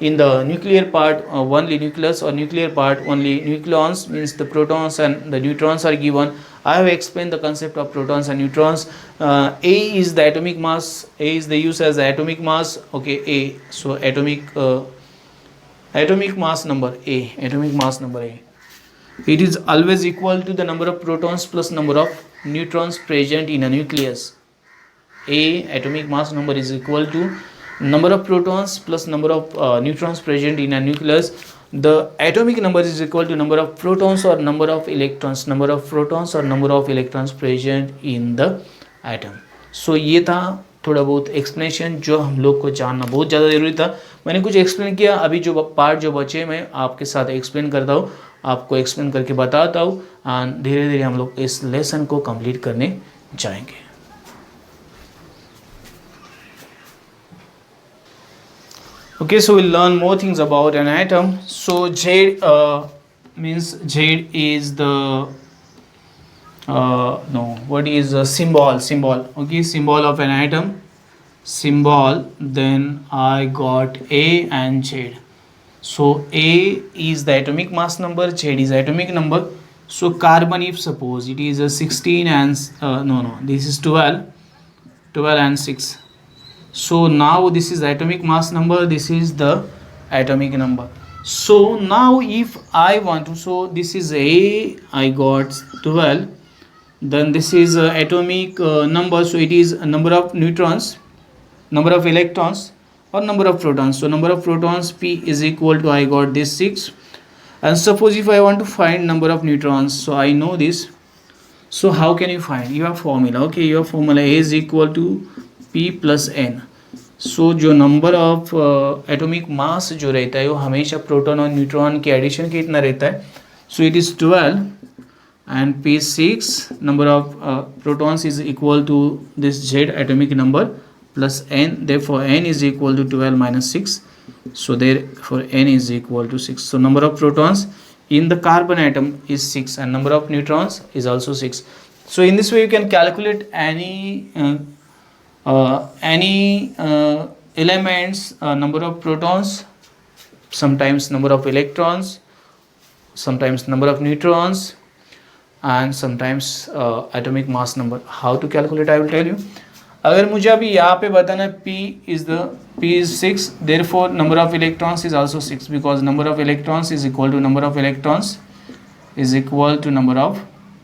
in the nuclear part only nucleus, or nuclear part only nucleons, means the protons and the neutrons are given. I have explained the concept of protons and neutrons. A is the atomic mass. A is the use as the atomic mass. Okay, A. So atomic mass number A. Atomic mass number A. It is always equal to the number of protons plus number of neutrons present in a nucleus. A atomic mass number is equal to number of protons plus number of neutrons present in a nucleus. The atomic number is equal to number of protons or number of electrons, number of protons or number of electrons present in the atom. So ये था थोड़ा बहुत explanation जो हम लोग को जानना बहुत ज़्यादा ज़रूरी था. मैंने कुछ एक्सप्लेन किया. अभी जो पार्ट जो बचे मैं आपके साथ एक्सप्लेन करता हूँ, आपको एक्सप्लेन करके बताता हूँ, एंड धीरे धीरे हम लोग इस लेसन को कंप्लीट करने जाएंगे. Okay, so we'll learn more things about an atom. So Z means Z is the what is a symbol. Okay, symbol of an atom. Symbol. Then I got A and Z. So A is the atomic mass number, Z is atomic number. So carbon, if suppose it is a 16 and this is 12 and 6. So now this is atomic mass number, this is the atomic number. So now if I want to, so this is A, I got 12, then this is atomic number, so it is a number of neutrons, number of electrons or number of protons. So number of protons P is equal to, I got this 6. And suppose if I want to find number of neutrons, so I know this. So how can you find? You have formula. Okay, your formula A is equal to P plus N. So जो number of atomic mass जो रहता है वो हमेशा proton और neutron के addition के इतना रहता है. So it is 12 and P6 number of protons is equal to this Z atomic number plus N. Therefore N is equal to 12 minus 6. So therefore N is equal to 6. So number of protons in the carbon atom is 6 and number of neutrons is also 6. So in this way you can calculate any elements, number of protons, sometimes number of electrons, sometimes number of neutrons, and sometimes atomic mass number. How to calculate I will tell you. अगर मुझे अभी यहाँ पे बताना P is 6, therefore number of electrons is also 6 because number of electrons is equal to number of electrons is equal to number of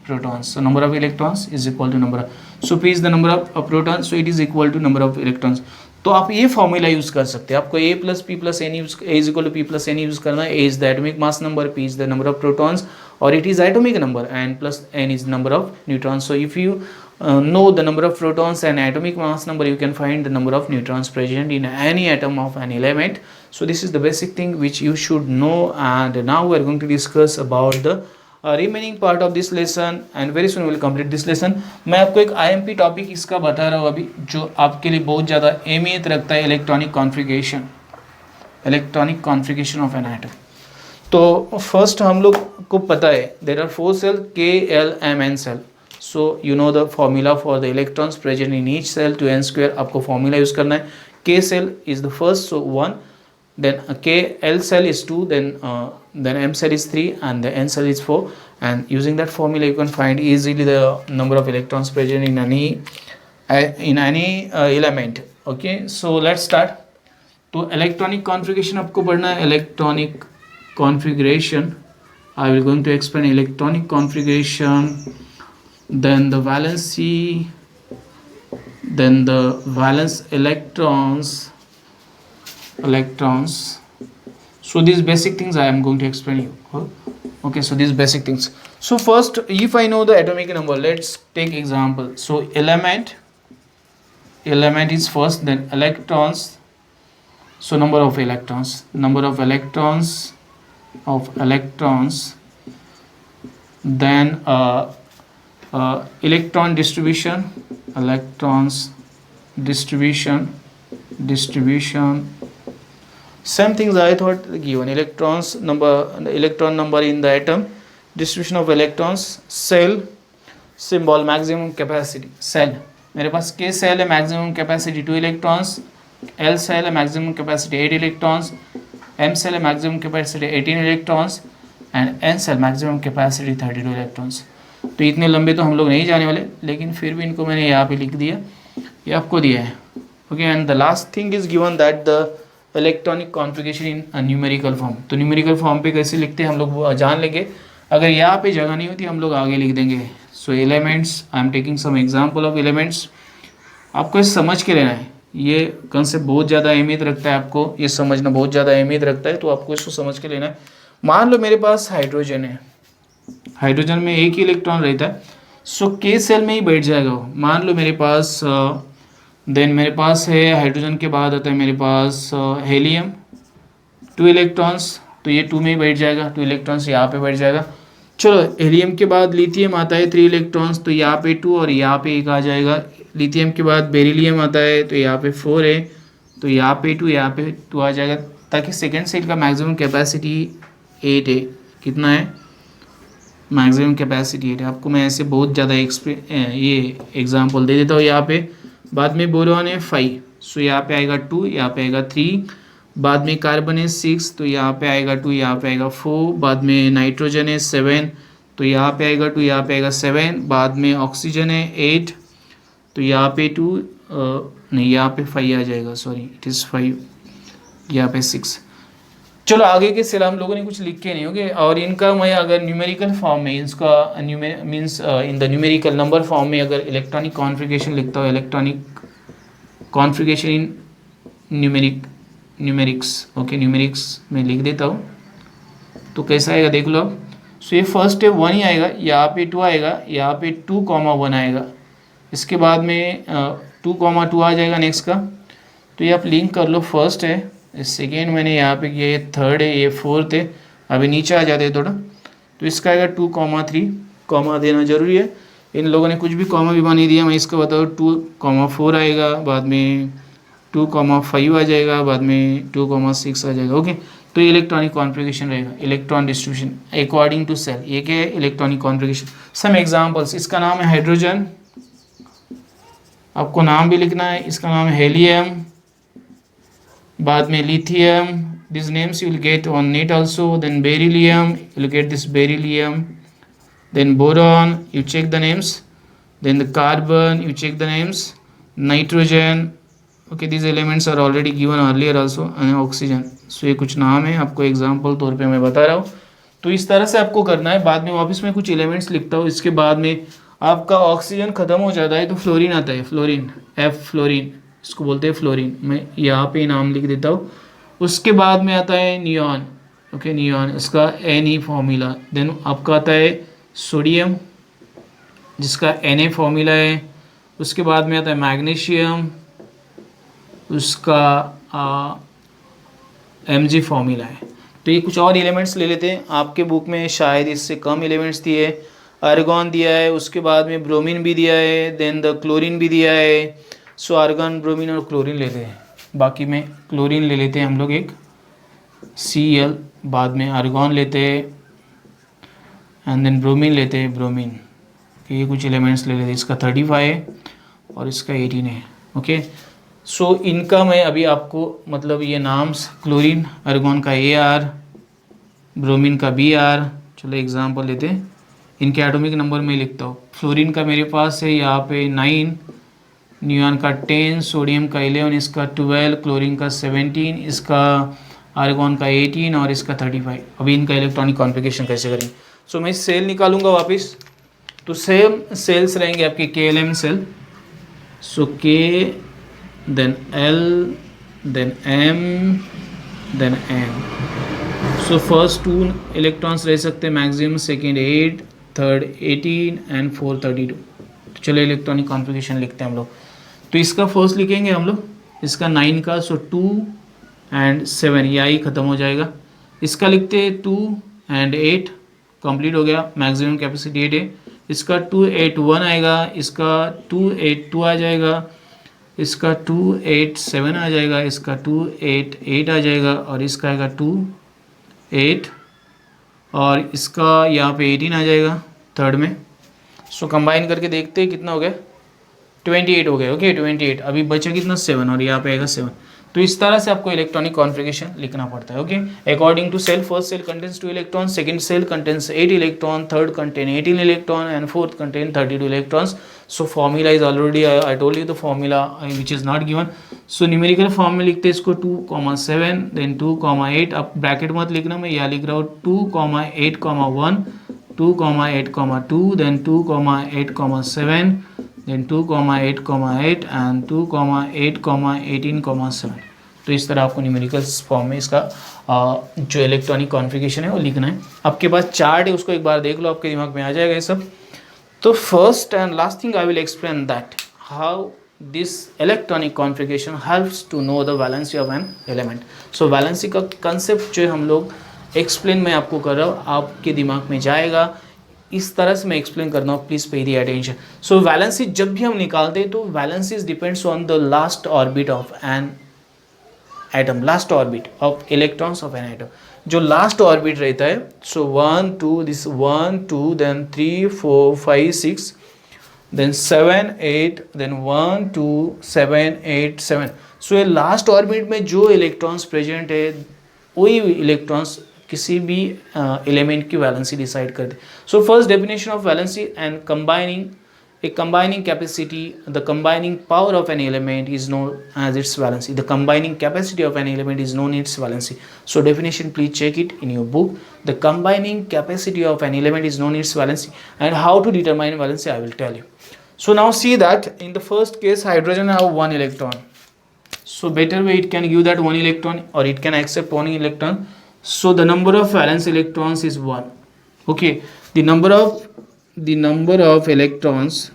protons. So number of electrons is equal to number of, so P is the number of protons, so it is equal to number of electrons. तो आप ये formula use कर सकते हैं. आपको A plus P plus N use, A is equal to P plus N use करना है. A is the atomic mass number, P is the number of protons, और it is atomic number, and plus n is number of neutrons. So if you know the number of protons and atomic mass number, you can find the number of neutrons present in any atom of an element. So this is the basic thing which you should know, and now we are going to discuss about the remaining part of this lesson, and very soon we will complete this lesson. मैं आपको एक IMP topic इसका बता रहा हूँ अभी, जो आपके लिए बहुत ज़्यादा अहमियत रखता है, electronic configuration, electronic configuration of an atom. तो फर्स्ट हम लोग को पता है there are 4 shell, K, L, M, N shell. So you know the formula for the electrons present in each shell two n square. आपको फॉर्मूला use करना है. K shell is the first, so 1, then K, L cell is 2, then M cell is 3, and the N cell is 4, and using that formula you can find easily the number of electrons present in any element. Okay, so let's start. तो electronic configuration आपको पढ़ना है. electronic configuration, I will going to explain electronic configuration, then the valency, then the valence electrons. So these basic things I am going to explain you. Okay, so these basic things. So first, if I know the atomic number, let's take example. So element is first, then electrons. So number of electrons, then electron distribution, same things I thought given. electron number in the atom, distribution of electrons, cell symbol, maximum capacity. cell, मेरे पास K cell है, maximum capacity 2 electrons, L cell है, maximum capacity 8 electrons, M cell है, maximum capacity 18 electrons, and N cell maximum capacity 32 electrons. तो इतने लंबे तो हम लोग नहीं जाने वाले, लेकिन फिर भी इनको मैंने यहाँ पे लिख दिया, ये आपको दिया है. Okay, and the last thing is given that the electronic configuration in numerical form. तो न्यूमेरिकल फॉर्म पे कैसे लिखते हैं हम लोग जान लेंगे. अगर यहाँ पे जगह नहीं होती हम लोग आगे लिख देंगे. So elements, I am taking some example of elements. आपको ये समझ के लेना है, ये कंसेप्ट बहुत ज़्यादा अहमियत रखता है, आपको ये समझना बहुत ज़्यादा अहमियत रखता है, तो आपको इसको समझ के लेना है. मान लो मेरे पास हाइड्रोजन है, हाइड्रोजन में एक ही इलेक्ट्रॉन रहता है, सो K सेल में ही बैठ जाएगा वो. मान लो मेरे पास देन मेरे पास है हाइड्रोजन के बाद आता है मेरे पास हेलियम, 2 इलेक्ट्रॉन्स, तो ये 2 में ही बैठ जाएगा, 2 इलेक्ट्रॉन्स यहाँ पे बैठ जाएगा. चलो हेलियम के बाद लिथियम आता है 3 इलेक्ट्रॉन्स, तो यहाँ पे 2 और यहाँ पे 1 आ जाएगा. लिथियम के बाद बेरिलियम आता है, तो यहाँ पे 4 है, तो यहाँ पे 2, यहाँ पे 2 आ जाएगा, ताकि सेकेंड सेल का मैक्सिमम कैपेसिटी 8 है. कितना है मैक्सिमम कैपेसिटी 8 है. आपको मैं ऐसे बहुत ज़्यादा ये एग्जाम्पल दे देता हूँ. यहाँ पे बाद में बोरॉन है 5, सो यहाँ पे आएगा 2, यहाँ पे आएगा 3. बाद में कार्बन है 6, तो यहाँ पे आएगा 2, यहाँ पे आएगा 4. बाद में नाइट्रोजन है 7, तो यहाँ पे आएगा 2, यहाँ पे आएगा 7. बाद में ऑक्सीजन है 8, तो यहाँ पे 2 नहीं, यहाँ पे 5 आ जाएगा, सॉरी इट इज़ 5, यहाँ पे 6. चलो आगे के सेल हम लोगों ने कुछ लिख के नहीं होगे. और इनका मैं अगर न्यूमेरिकल फॉर्म में, इसका means in the numerical number form में अगर इलेक्ट्रॉनिक कॉन्फ़िगरेशन लिखता हूँ, इलेक्ट्रॉनिक कॉन्फ़िगरेशन इन न्यूमेरिक्स, ओके, न्यूमेरिक्स में लिख देता हूँ, तो कैसा आएगा देख लो. सो ये फर्स्ट है 1 ही आएगा, यहाँ पे 2 आएगा, यहाँ पे 2,1 आएगा. इसके बाद में 2,2 आ जाएगा नेक्स्ट का. तो ये आप लिंक कर लो. फर्स्ट है, सेकेंड मैंने यहाँ पे किया, ये थर्ड है, ये फोर्थ है. अभी नीचे आ जाते हैं थोड़ा, तो इसका आएगा 2,3. कॉमा देना जरूरी है. इन लोगों ने कुछ भी कॉमा भी नहीं दिया, मैं इसको बताऊँ. 2,4 आएगा, बाद में 2,5 आ जाएगा, बाद में 2,6 आ जाएगा. ओके, तो ये इलेक्ट्रॉनिक कॉन्फ़िगरेशन रहेगा. Electron distribution according to shell, ये क्या है इलेक्ट्रॉनिक कॉन्फ़िगरेशन. सम एग्जाम्पल्स, इसका नाम है हाइड्रोजन, आपको नाम भी लिखना है. इसका नाम है हेलियम, बाद में lithium, these names you will get on net also. Then beryllium, you will get this beryllium. Then boron, you check the names. Then the carbon, you check the names. Nitrogen, okay, these elements are already given earlier also. And oxygen. So ये कुछ नाम है, आपको example तौर पे मैं बता रहा हूँ. तो इस तरह से आपको करना है। बाद में वापस मैं कुछ एलिमेंट्स लिखता हूँ। इसके बाद में आपका ऑक्सीजन ख़त्म हो जाता है तो फ्लोरीन आता है, फ्लोरीन, एफ फ्लोरीन, इसको बोलते हैं फ्लोरीन। मैं यहाँ पे नाम लिख देता हूँ। उसके बाद में आता है नियॉन, ओके नियॉन, इसका एन ई फॉर्मूला। देन आपका आता है सोडियम जिसका एन ए फॉर्मूला है। उसके बाद में आता है मैग्नीशियम, उसका एम जी फॉर्मूला है। तो ये कुछ और एलिमेंट्स ले लेते हैं। आपके बुक में शायद इससे कम एलिमेंट्स दिए है। आर्गॉन दिया है, उसके बाद में ब्रोमीन भी दिया है, देन द क्लोरीन भी दिया है। सो आर्गॉन, ब्रोमीन और क्लोरीन लेते हैं। बाकी में क्लोरीन ले लेते हैं हम लोग एक Cl, बाद में आर्गॉन लेते हैं एंड देन ब्रोमीन लेते हैं, ब्रोमीन। ये कुछ एलिमेंट्स ले लेते हैं। इसका 35 है और इसका 18 है, ओके। सो इनका मैं अभी आपको मतलब ये नाम्स, क्लोरीन आर्गॉन का AR, ब्रोमीन का BR, चलो एग्जांपल लेते हैं। इनके एटॉमिक नंबर में लिखता हूँ। फ्लोरीन का मेरे पास है यहाँ पे 9, नियॉन का 10, सोडियम का 11, इसका 12, क्लोरीन का 17, इसका आर्गॉन का 18 और इसका 35। अभी इनका इलेक्ट्रॉनिक कॉन्फ़िगरेशन कैसे करेंगे। सो मैं सेल निकालूंगा वापस। तो सेम सेल्स रहेंगे आपके KLM shell. So K then L then M then N। So first 2 electrons रह सकते हैं maximum, second 8, third 18 and fourth 32। तो चलो इलेक्ट्रॉनिक कॉन्फ़िगरेशन लिखते हैं हम लोग। तो इसका फर्स्ट लिखेंगे हम लोग, इसका 9 का, सो 2 एंड 7, या ही ख़त्म हो जाएगा। इसका लिखते हैं 2 एंड 8, कंप्लीट हो गया, मैक्सिमम कैपेसिटी 8 है। इसका 2 8 1 आएगा, इसका 2 8 2 आ जाएगा, इसका 2 8 7 आ जाएगा, इसका 2 8 8 आ जाएगा और इसका आएगा 2 8 और इसका यहाँ पे 18 आ जाएगा थर्ड में। सो कंबाइन करके देखते हैं कितना हो गया, 28 हो गया, ओके 28। अभी बचा कितना 7 और यहाँ पे आएगा 7। तो इस तरह से आपको इलेक्ट्रॉनिक कॉन्फ़िगरेशन लिखना पड़ता है, okay. According to shell, first shell contains 2 electron, second shell contains 8 electron, third contain 18 electron and fourth contain 32 electrons. So formula is already I told you the formula which is not given. सो numerical form में लिखते हैं इसको 2,7 then 2,8। अब bracket मत लिखना, मैं यहाँ लिख रहा हूँ 2,8,1, 2,8,2 देन 2,8,7 then 2,8,8 and 2,8,18,7। तो इस तरह आपको न्यूमेरिकल्स फॉर्म में इसका जो इलेक्ट्रॉनिक कॉन्फ़िगरेशन है वो लिखना है। आपके पास चार्ट है, उसको एक बार देख लो, आपके दिमाग में आ जाएगा ये सब। तो first and last thing I will explain that how this electronic configuration helps to know the valency of an element. So valency का कंसेप्ट जो हम लोग एक्सप्लेन मैं आपको कर रहा हूँ, आपके दिमाग में जाएगा। इस तरह से मैं एक्सप्लेन करना हूँ, प्लीज़ पे दी अटेंशन। सो वैलेंसी जब भी हम निकालते हैं तो valency depends on the last orbit of an atom, last orbit of electrons of an atom. जो लास्ट ऑर्बिट रहता है, सो 1 2 दिस 1 2 देन 3 4 5 6 देन 7 8 देन 1 2 7 8 7। सो ये लास्ट ऑर्बिट में जो इलेक्ट्रॉन्स प्रेजेंट है वही इलेक्ट्रॉन्स किसी भी एलिमेंट की वैलेंसी डिसाइड कर दे। So first definition of valency and combining a combining capacity, the combining power of an element is known as its valency. The combining capacity of an element is known its valency. So definition, please check it in your book. The combining capacity of an element is known its valency, and how to determine valency I will tell you. So now see that in the first case hydrogen have one electron. So better way it can give that one electron or it can accept one electron. So the number of valence electrons is 1. Okay, the number of electrons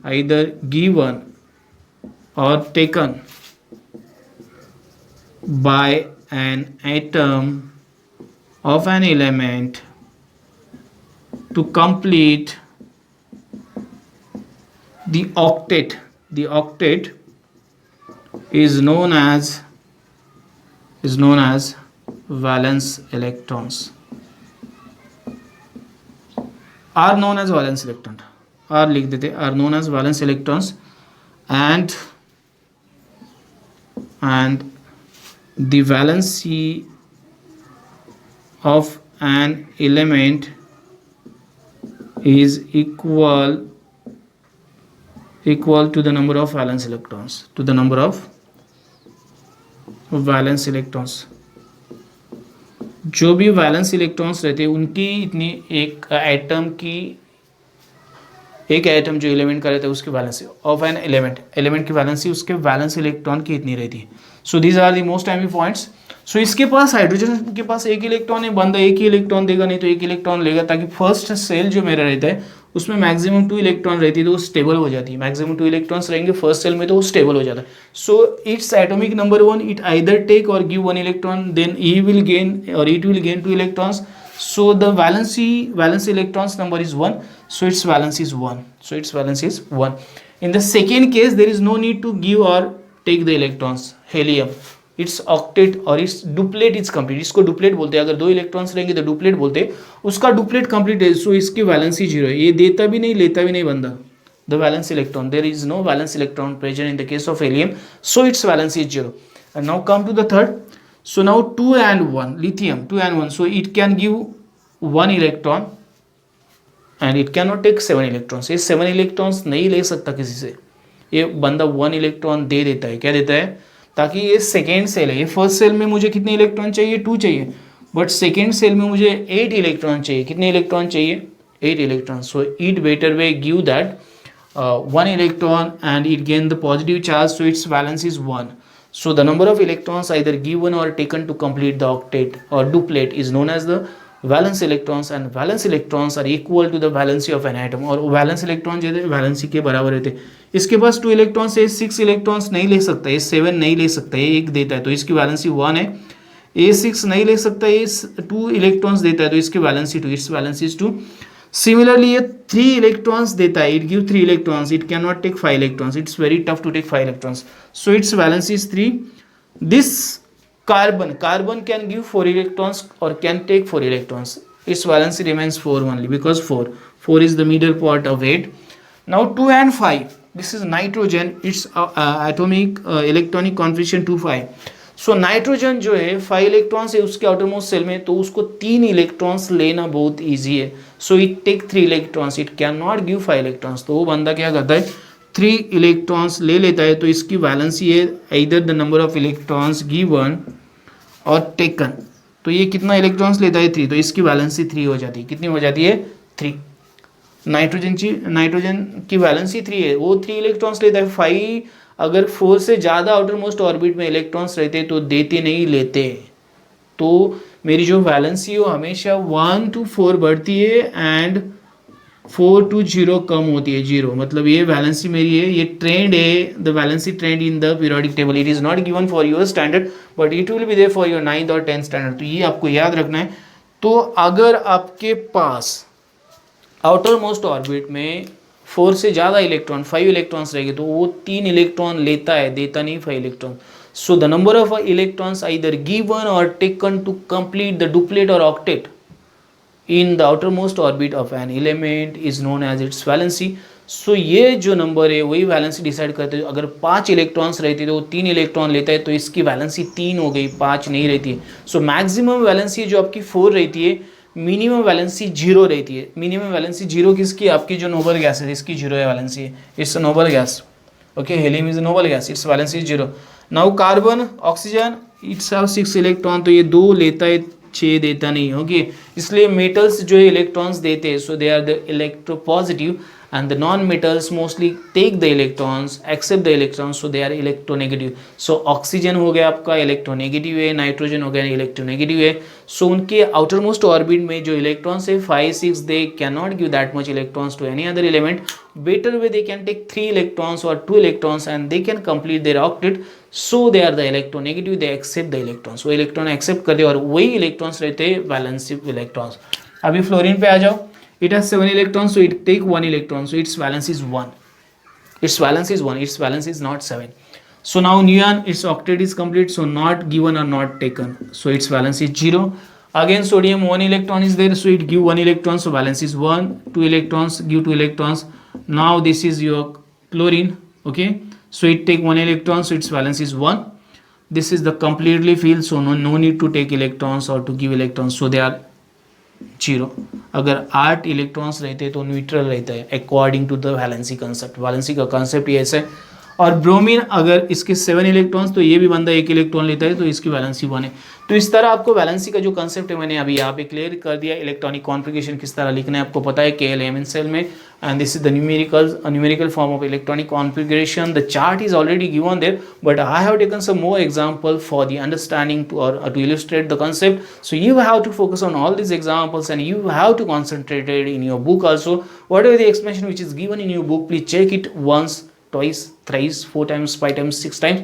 either given or taken by an atom of an element to complete the octet is known as valence electrons, are known as valence electron, are लिख देते are known as valence electrons, and the valency of an element is equal to the number of valence electrons, to the number of valence electrons, जो भी valence electrons रहते हैं उनकी इतनी एक atom जो एलिमेंट का रहता है उसकी वैलेंसी ऑफ एन एलिमेंट की वैलेंसी उसके वैलेंस इलेक्ट्रॉन की इतनी रहती है. So these are the most timey points. So इसके पास हाइड्रोजन के पास एक इलेक्ट्रॉन है, बंदा एक ही इलेक्ट्रॉन देगा, नहीं तो एक इलेक्ट्रॉन लेगा, ताकि फर्स्ट सेल जो मेरा रहता है उसमें मैक्सिमम 2 इलेक्ट्रॉन रहती है तो वो स्टेबल हो जाती है. मैक्सिमम 2 इलेक्ट्रॉन्स रहेंगे फर्स्ट सेल में तो वो स्टेबल हो जाता है. So its atomic number 1, it either take or give 1 electron, then he will gain or it will gain 2 electrons. So the valence electrons number is 1, so its valence is 1. In the second case there is no need to give or take the electrons. Helium, its octet और its duplet is complete. इसको duplet बोलते हैं, अगर 2 electrons रहेंगे तो duplet बोलते हैं. उसका duplet complete है, so इसकी वैलेंसी 0 है. ये देता भी नहीं लेता भी नहीं बंदा. The valence electron, there is no valence electron present in the case of helium, so its valence is 0. And now come to the third. So now 2 and 1, lithium 2 and 1, so it can give 1 electron and it cannot take 7 electrons. ये 7 electrons नहीं ले सकता किसी से, ये बंदा 1 electron दे देता है. क्या देता है? ताकि ये सेकेंड सेल है, ये फर्स्ट सेल में मुझे कितने इलेक्ट्रॉन चाहिए? 2 चाहिए, बट सेकेंड सेल में मुझे 8 इलेक्ट्रॉन चाहिए. कितने इलेक्ट्रॉन चाहिए? 8 electron. So it better way give that 1 electron and it gain the positive charge, so its valence is 1. So the number of electrons either given or taken to complete the octet or duplet is known as the valence electrons, and valence electrons are equal to the valency of an atom. और valence electron जो है valency के बराबर रहते. इसके पास 2 electrons है, 6 electrons नहीं ले सकता, ये 7 नहीं ले सकता, ये 1 देता है तो इसकी valency 1 है. ये 6 नहीं ले सकता, ये 2 electrons देता है तो इसकी valency 2, its valency is 2. Similarly ये 3 electrons देता है, it give 3 electrons, it cannot take 5 electrons, it's very tough to take 5 electrons, so its valency is 3. This carbon can give 4 electrons or can take 4 electrons, its valency remains 4 only, because 4 is the middle part of 8. Now 2 and 5, this is nitrogen, its atomic electronic configuration 2 5. So nitrogen जो है 5 electrons है उसके outer most shell में, तो उसको 3 electrons लेना बहुत easy है. So it take 3 electrons, it can not give 5 electrons. तो वो बंदा क्या करता है? 3 इलेक्ट्रॉन्स ले लेता है. तो इसकी वैलेंसी है इधर the number of electrons given or taken. तो ये कितना इलेक्ट्रॉन्स लेता है? 3. तो इसकी वैलेंसी 3 हो जाती है. कितनी हो जाती है? 3. नाइट्रोजन की वैलेंसी 3 है, वो 3 इलेक्ट्रॉन्स लेता है. 5 अगर 4 से ज़्यादा आउटर मोस्ट ऑर्बिट में इलेक्ट्रॉन्स रहते तो देते नहीं लेते. तो मेरी जो वैलेंसी हो हमेशा 1 to 4 बढ़ती है एंड 4 to 0 कम होती है. 0 मतलब ये वैलेंसी मेरी है, ये ट्रेंड है, the valency trend in the periodic table. It is not given for your standard but it will be there for your 9th और 10th स्टैंडर्ड. तो ये आपको याद रखना है. तो अगर आपके पास आउटर मोस्ट ऑर्बिट में 4 से ज़्यादा इलेक्ट्रॉन 5 इलेक्ट्रॉन्स रहेंगे तो वो 3 इलेक्ट्रॉन लेता है, देता नहीं 5 electron. So the number of electrons either given or taken to complete the duplet or octet in the outer most orbit of an element is known as its valency. So ये जो number है वही valency decide करते हैं. अगर 5 electrons रहती है तो वो 3 इलेक्ट्रॉन लेता है तो इसकी वैलेंसी 3 हो गई, 5 नहीं रहती है. सो मैक्सिमम वैलेंसी जो आपकी 4 रहती है, मिनिमम वैलेंसी 0 रहती है. मिनिमम वैलेंसी 0 किसकी? आपकी जो नोबल गैस है इसकी 0 है वैलेंसी है. It's a noble gas. Okay, helium is a noble gas, it's valency 0. Now carbon, oxygen, it's have 6 electron, तो ये 2 लेता है, 6 देता नहीं. ओके, इसलिए मेटल्स जो है इलेक्ट्रॉन्स देते हैं, so they are the electropositive and the non-metals mostly take the electrons, accept the electrons, so they are electronegative. So oxygen हो गया आपका electronegative है, nitrogen हो गया electronegative है. So उनके outermost orbit में जो electrons है 5 6 they cannot give that much electrons to any other element. Better way they can take 3 electrons or 2 electrons and they can complete their octet. So they are the electronegative, they accept the electrons. वो electron accept कर दे और वही electrons रहते हैं valence electrons. अभी fluorine पे आ जाओ. It has 7 electrons, so it take 1 electron, so its valence is 1. Its valence is 1, its valence is not 7. So now neon, its octet is complete, so not given or not taken, so its valence is 0. Again sodium, 1 electron is there, so it give 1 electron, so valence is 1. 2 electrons give 2 electrons. Now this is your chlorine. Okay, so it take 1 electron, so its valence is 1. This is the completely filled, so no need to take electrons or to give electrons, so they are 0. अगर 8 electrons रहते तो neutral रहता है according to the valency concept. Valency का concept ये ऐसे. और bromine अगर इसके 7 इलेक्ट्रॉन्स, तो ये भी बंदा 1 इलेक्ट्रॉन लेता है, तो इसकी वैलेंसी 1 है। तो इस तरह आपको वैलेंसी का जो कंसेप्ट है मैंने अभी यहाँ पे क्लियर कर दिया। इलेक्ट्रॉनिक कॉन्फ़िगरेशन किस तरह लिखना है आपको पता है, KL सेल में, and this is the numerical form of electronic configuration. The chart is already given there, but I have taken some more example for the understanding to illustrate the concept. So you have to focus on all these examples, and you have to concentrate it in your book also. Whatever the explanation which is given in your book, please check it once, twice, thrice, 4 times, 5 times, 6 times,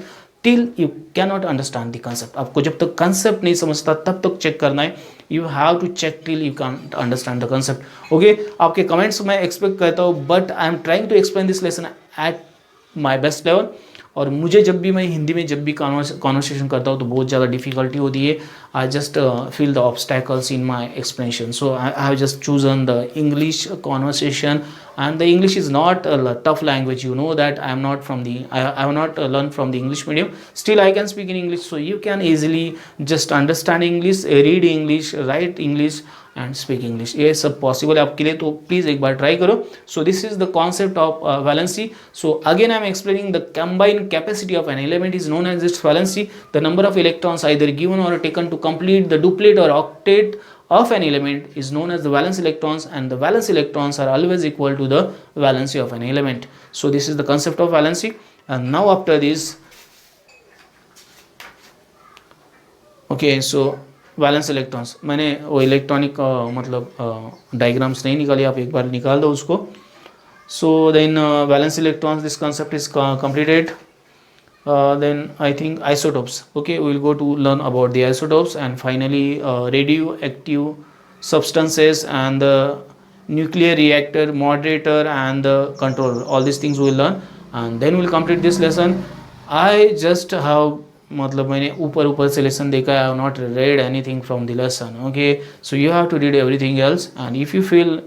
till you cannot understand the concept. आपको जब तक concept नहीं समझता तब तक check करना है. You have to check till you can't understand the concept. Okay, आपके comments मैं expect करता हूँ, but I am trying to explain this lesson at my best level. और मुझे जब भी मैं हिंदी में जब भी कॉन्वर्सेशन करता हूँ तो बहुत ज़्यादा डिफिकल्टी होती है. I just feel the obstacles in my explanation. So I have just chosen the English conversation, and the English is not a tough language. You know that I am not from the I have not learned from the English medium. Still I can speak in English, so you can easily just understand English, read English, write English and speak English. ये सब possible है आपके लिए, तो please एक बार try करो. So this is the concept of valency. So again I am explaining the combined capacity of an element is known as its valency. The number of electrons either given or taken to complete the duplet or octet of an element is known as the valence electrons, and the valence electrons are always equal to the valency of an element. So this is the concept of valency. And now after this, okay, so valence electrons, मैंने वो electronic मतलब diagrams नहीं निकाली, आप एक बार निकाल दो उसको. So then valence electrons, this concept is completed. Then I think isotopes. Okay, we will go to learn about the isotopes, and finally radioactive substances and the nuclear reactor, moderator and the controller. All these things we will learn, and then we will complete this lesson. I just have मतलब मैंने ऊपर से lesson देखा है. I have not read anything from the lesson. Okay, so you have to read everything else, and if you feel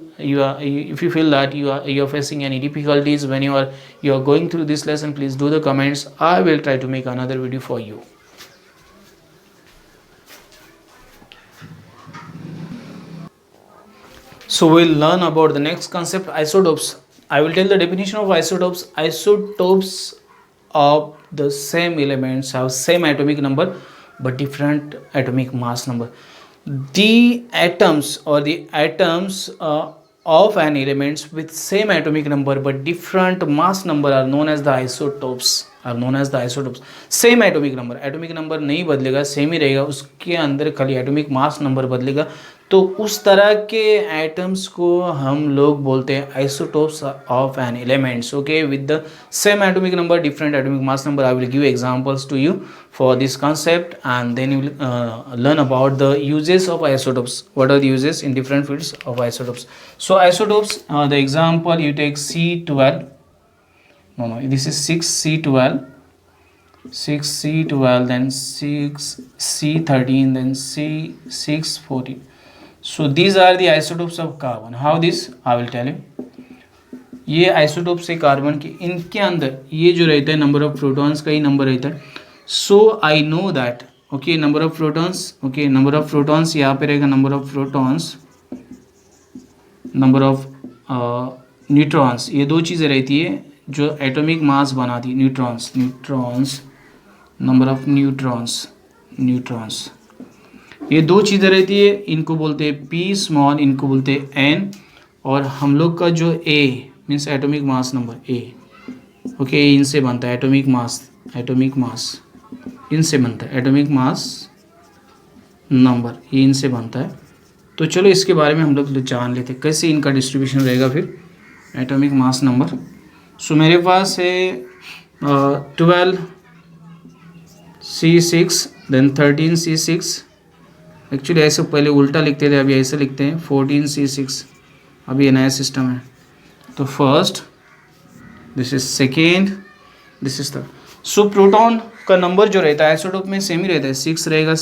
that you are facing any difficulties when you are going through this lesson, please do the comments. I will try to make another video for you. So we'll learn about the next concept, isotopes. I will tell the definition of isotopes. Isotopes of the same elements have same atomic number but different atomic mass number. The atoms of an elements with same atomic number but different mass number are known as the isotopes. Same atomic number नहीं बदलेगा, same ही रहेगा, उसके अंदर खाली atomic mass number बदलेगा. तो उस तरह के एटम्स को हम लोग बोलते हैं isotopes of an elements. Okay, with the same atomic number different atomic mass number. I will give examples to you for this concept, and then you will learn about the uses of isotopes. What are the uses in different fields of isotopes? So isotopes, the example you take C12, this is 6C12, 6C12, then 6C13, then C614. So these are the isotopes of carbon. How this I will tell you. ये isotopes है carbon के, इनके अंदर ये जो रहता है number of protons का ही नंबर रहता है. So I know that. Okay, number of protons. Okay, number of protons यहाँ पे रहेगा number of protons, number of neutrons. ये दो चीज़ें रहती है जो एटॉमिक मास बनाती है. न्यूट्रॉन्स, नंबर ऑफ न्यूट्रॉन्स, ये दो चीज़ें रहती है. इनको बोलते हैं पी स्मॉल, इनको बोलते हैं एन. और हम लोग का जो A means atomic mass number A. Okay, इनसे बनता है एटॉमिक मास इनसे बनता है एटॉमिक मास नंबर, ये इनसे बनता है. तो चलो इसके बारे में हम लोग जान लेते हैं कैसे इनका डिस्ट्रीब्यूशन रहेगा फिर एटॉमिक मास नंबर. सो मेरे पास है 12C6, देन 13C6. एक्चुअली ऐसे पहले उल्टा लिखते थे, अभी ऐसे लिखते हैं 14C6. अभी ये नया सिस्टम है. तो first, this is second, this is third. So proton का नंबर जो रहता है आइसोटोप में सेम ही रहता है, 6 रहेगा.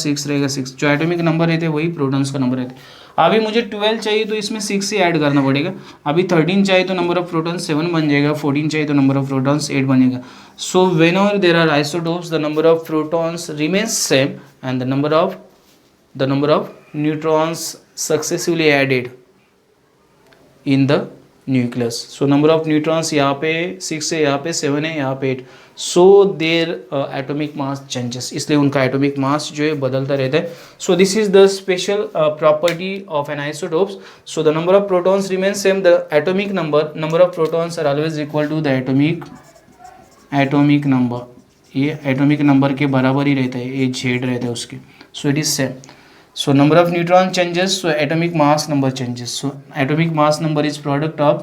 जो एटॉमिक नंबर रहते हैं वही प्रोटॉन्स का नंबर रहता है. अभी मुझे 12 चाहिए तो इसमें 6 ही ऐड करना पड़ेगा. अभी 13 चाहिए तो नंबर ऑफ प्रोटॉन्स 7 बन जाएगा. 14 चाहिए तो नंबर ऑफ प्रोटॉन्स 8 बनेगा. So whenever there are isotopes, the number of protons remains same and the number of neutrons successively added in the nucleus. So number of neutrons यहाँ पे 6 है, यहाँ पे 7 है, यहाँ पे 8। So their atomic mass changes, इसलिए उनका एटॉमिक मास जो है बदलता रहता है। So this is the special property of an isotopes. So the number of protons remain same, the atomic number of protons are always equal to the atomic number, ये atomic number के बराबर ही रहता है, ये जेड रहता है उसके। So it is same. So number of neutron changes, so atomic mass number changes. So atomic mass number is product of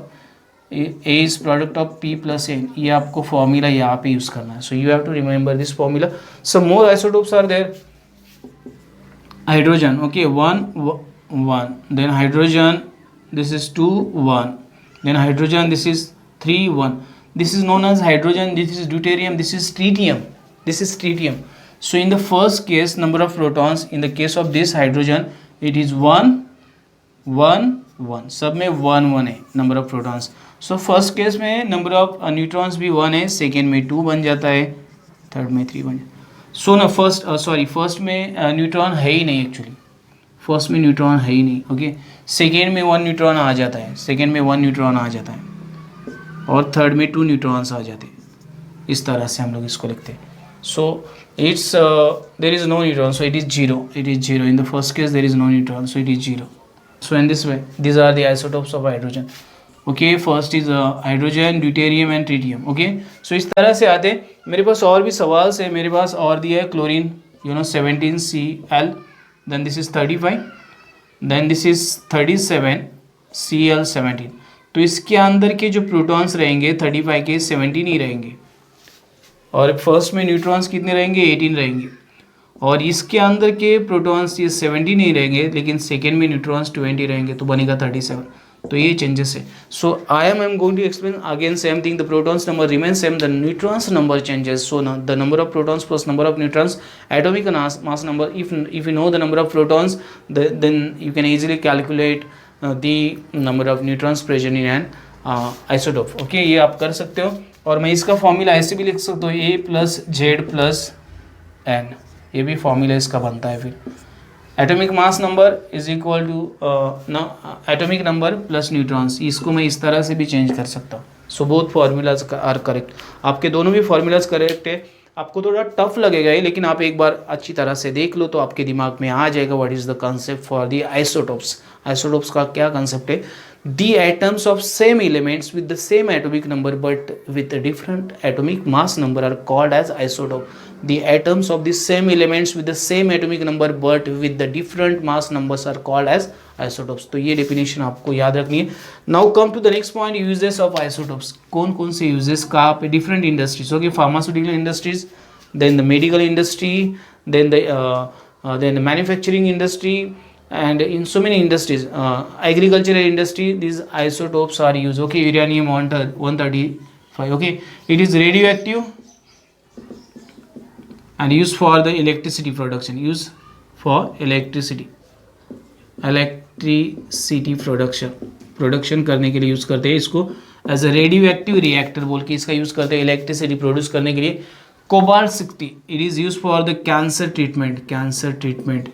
A is product of P plus N. ये आपको फॉर्मूला यहाँ पे यूज करना है. So you have to remember this formula. Some more isotopes are there. Hydrogen, okay, 1 then hydrogen, this is 2 1, then hydrogen, this is 3 1. This is known as hydrogen, this is deuterium, this is tritium. So in the first case, number of protons, in the case of this hydrogen, it is 1 1 1, सब में 1 1 है number of protons. So first case में number of neutrons भी 1 है, second में 2 बन जाता है, third में 3 बन जाता है. So ना first में न्यूट्रॉन है ही नहीं एक्चुअली, फर्स्ट में न्यूट्रॉन है ही नहीं, ओके. सेकेंड में 1 न्यूट्रॉन आ जाता है, और थर्ड में 2 न्यूट्रॉन्स आ जाते हैं. इस तरह से हम लोग इसको लिखते हैं. So it's there is no neutron, so it is zero. In the first case there is no neutron, so it is 0. So in this way, these are the isotopes of hydrogen. Okay, first is hydrogen, deuterium and tritium. Okay, so इस तरह से आते. मेरे पास और भी सवाल से, मेरे पास और दिया है chlorine, 17Cl, then this is 35, then this is 37Cl17. तो इसके अंदर के जो प्रोटॉन्स रहेंगे 35 के 17 ही रहेंगे, और फर्स्ट में न्यूट्रॉन्स कितने रहेंगे, 18 रहेंगे, और इसके अंदर के प्रोटॉन्स ये 70 नहीं रहेंगे, लेकिन सेकेंड में न्यूट्रॉन्स 20 रहेंगे, तो बनेगा 37. तो ये चेंजेस है. So I am going to explain again same thing. The protons number remain same, the neutrons number changes. So the number of protons plus number of neutrons, atomic mass number. If you know the number of protons, then you can easily calculate the number of neutrons present in an isotope. Okay, ये आप कर सकते हो. और मैं इसका formula ऐसे भी लिख सकता हूँ, A plus Z plus N, ये भी फॉर्मूला इसका बनता है. फिर atomic mass number is equal to atomic number plus neutrons, इसको मैं इस तरह से भी चेंज कर सकता हूँ. So both formulas are correct. आपके दोनों भी फॉर्मूलाज करेक्ट है. आपको थोड़ा टफ लगेगा ये, लेकिन आप एक बार अच्छी तरह से देख लो तो आपके दिमाग में आ जाएगा what is the concept for the isotopes. Isotopes का क्या कंसेप्ट है? The atoms of same elements with the same atomic number but with a different atomic mass number are called as isotope. The atoms of the same elements with the same atomic number but with the different mass numbers are called as isotopes. तो ये definition आपको याद रखनी है. Now come to the next point, uses of isotopes. कौन कौन से uses कहाँ पे? Different industries. Okay, pharmaceutical industries, then the medical industry, then the manufacturing industry, and in so many industries, agricultural industry, these isotopes are used. Okay, uranium 135. Okay, it is radioactive and used for the electricity production. electricity production करने के लिए use करते हैं इसको. As a radioactive reactor बोल के इसका use करते हैं इलेक्ट्रिसिटी प्रोड्यूस करने के लिए. Cobalt 60, it is use for the cancer treatment.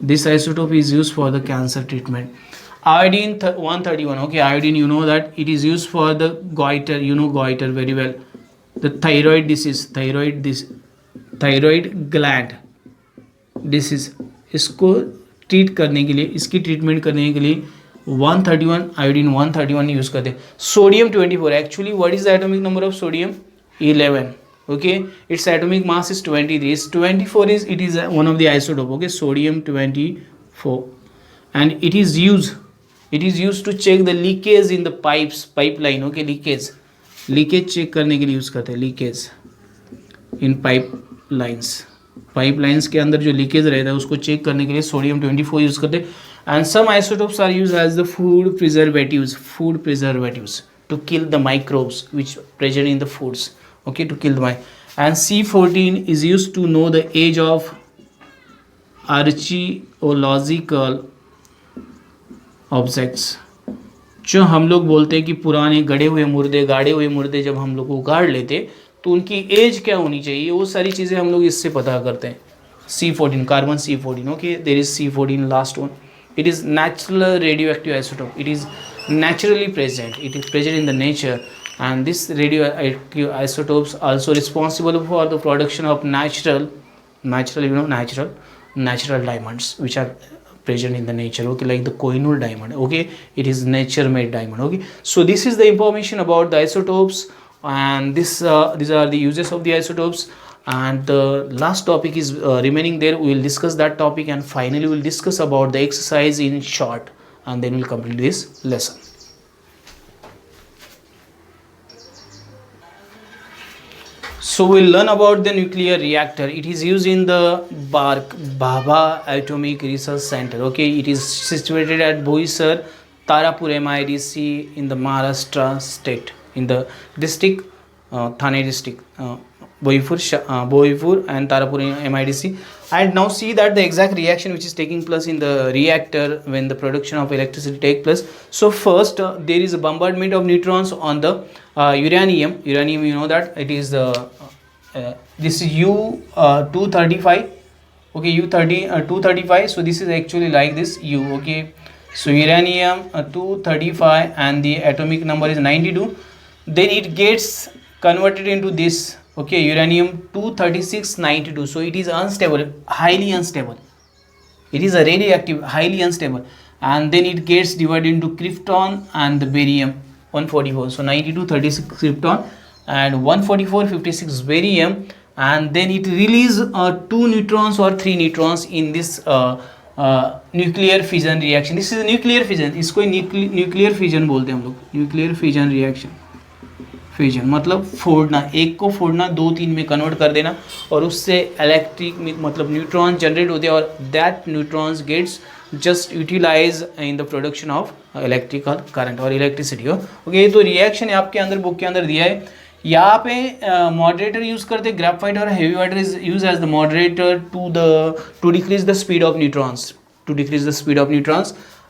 This isotope is used for the cancer treatment. Iodine 131. Okay, iodine, you know that it is used for the goiter. You know goiter very well. The thyroid disease, thyroid gland disease. इसको treat करने के लिए, इसकी treatment करने के लिए 131 iodine 131 use करते हैं. Sodium 24. Actually what is the atomic number of sodium? 11. Okay, its atomic mass is 23. 24 is one of the isotope. Okay, sodium 24, and it is used to check the leakage in the pipeline. Okay, leakage check करने के लिए use करते हैं. leakage in pipelines के अंदर जो leakage रहता है उसको चेक करने के लिए सोडियम 24 यूज करते हैं. and some isotopes are used as the food preservatives to kill the microbes which present in the foods. Okay, to kill the mice. And C14 is used to know the age of archaeological objects. जो हम लोग बोलते हैं कि पुराने गाड़े हुए मुर्दे जब हम लोग उगाड़ लेते तो उनकी एज क्या होनी चाहिए, वो सारी चीज़ें हम लोग इससे पता करते हैं. C14, carbon C14. Okay, there is C14 last one. It is natural radioactive isotope. It is naturally present, it is present in the nature. And this radioactive isotopes also responsible for the production of natural diamonds which are present in the nature, okay, like the Kohinoor diamond, okay, it is nature made diamond, okay. So this is the information about the isotopes, and this these are the uses of the isotopes. And the last topic is remaining there, we will discuss that topic, and finally we will discuss about the exercise in short, and then we'll complete this lesson. So we'll learn about the nuclear reactor. It is used in the Bhabha Atomic Research Center. Okay, it is situated at Boisar, Tarapur MIDC in the Maharashtra state, in the district, Thane district, Boipur and Tarapur MIDC. And now see that the exact reaction which is taking place in the reactor when the production of electricity take place. So first there is a bombardment of neutrons on the uranium. Uranium, you know that it is this is U235. Okay, U235. So this is actually like this U. Okay, so uranium 235 and the atomic number is 92. Then it gets converted into this, okay, uranium 23692. So it is unstable, highly unstable, it is a radioactive, highly unstable, and then it gets divided into krypton and the barium 144. So 92 36 krypton and 144 56 barium, and then it release 2 neutrons or 3 neutrons in this nuclear fission reaction. This is nuclear fission, इसको nuclear fission बोलते हैं हम लोग, nuclear fission reaction. Fission मतलब फोड़ना, एक को फोड़ना, 2-3 में convert कर देना, और उससे इलेक्ट्रिक मतलब न्यूट्रॉन जनरेट होते हैं, और that neutrons gets just utilize in the production of electrical current और इलेक्ट्रिसिटी. ओके, तो रिएक्शन आपके अंदर बुक के अंदर दिया है. यहाँ पे मॉडरेटर यूज करते हैं ग्रेफाइट, और heavy water is use as the moderator to decrease the speed of neutrons,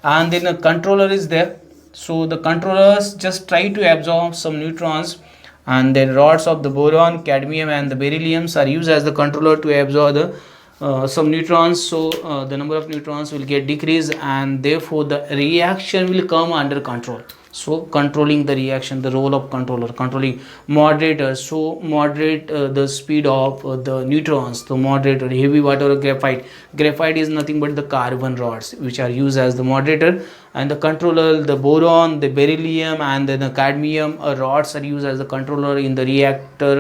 and then a controller is there. So the controllers just try to absorb some neutrons, and then rods of the boron, cadmium and the berylliums are used as the controller to absorb the some neutrons. So the number of neutrons will get decreased, and therefore the reaction will come under control. So controlling the reaction, the role of controller, controlling moderator, so moderate the speed of the neutrons. The moderator, heavy water or graphite is nothing but the carbon rods which are used as the moderator, and the controller, the boron, the beryllium and then the cadmium rods are used as the controller in the reactor.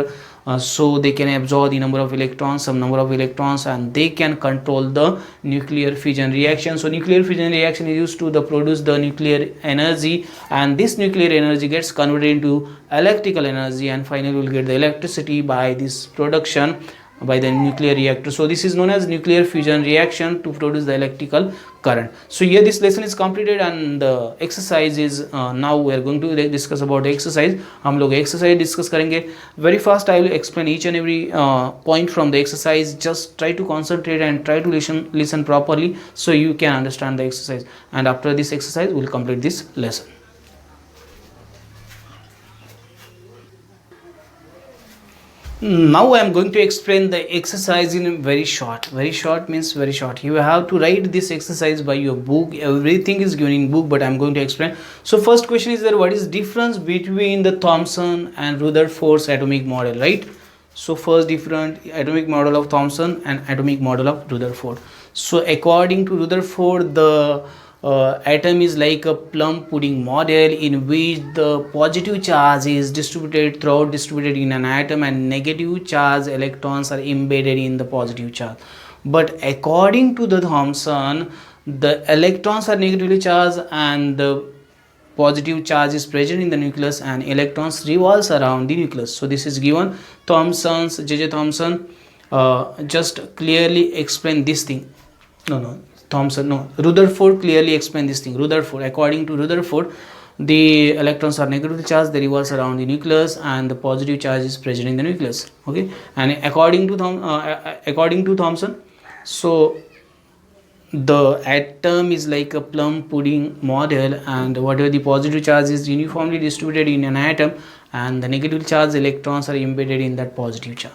So they can absorb the number of electrons, some number of electrons, and they can control the nuclear fission reaction. So nuclear fission reaction is used to produce the nuclear energy, and this nuclear energy gets converted into electrical energy, and finally we'll get the electricity by this production by the nuclear reactor. So this is known as nuclear fusion reaction to produce the electrical current. So here this lesson is completed, and the exercise is now we are going to discuss about the exercise. हम लोग exercise discuss करेंगे. Very fast I will explain each and every point from the exercise. Just try to concentrate and try to listen properly so you can understand the exercise, and after this exercise we will complete this lesson. Now I am going to explain the exercise in very short. Very short means very short. You have to write this exercise by your book. Everything is given in book, but I am going to explain. So first question is that what is difference between the Thomson and Rutherford's atomic model, right? So first different atomic model of Thomson and atomic model of Rutherford. So according to Rutherford, the atom is like a plum pudding model in which the positive charge is distributed in an atom, and negative charge electrons are embedded in the positive charge. But according to the Thomson, the electrons are negatively charged and the positive charge is present in the nucleus, and electrons revolves around the nucleus. So this is given. J.J. Thomson just clearly explain this thing. Rutherford clearly explained this thing. According to Rutherford, the electrons are negatively charged, they revolve around the nucleus, and the positive charge is present in the nucleus. Okay, and according to Thomson, so the atom is like a plum pudding model, and whatever the positive charge is uniformly distributed in an atom, and the negative charge electrons are embedded in that positive charge.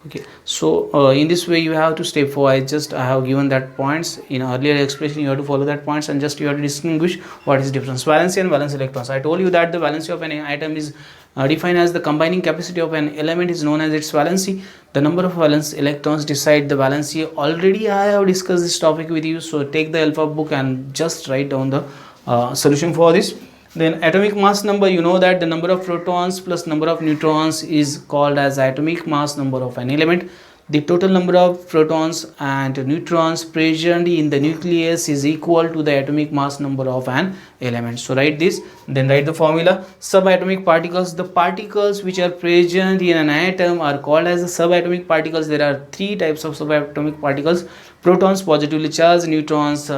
Okay, so in this way you have to step forward. Just I have given that points in earlier expression. You have to follow that points, and just you have to distinguish what is difference. Valency and valence electrons. I told you that the valency of an atom is defined as the combining capacity of an element is known as its valency. The number of valence electrons decide the valency. Already I have discussed this topic with you, so take the help of book and just write down the solution for this. Then atomic mass number, you know that the number of protons plus number of neutrons is called as atomic mass number of an element. The total number of protons and neutrons present in the nucleus is equal to the atomic mass number of an element. So write this, then write the formula. Subatomic particles, the particles which are present in an atom are called as the subatomic particles. There are three types of subatomic particles: protons positively charged, neutrons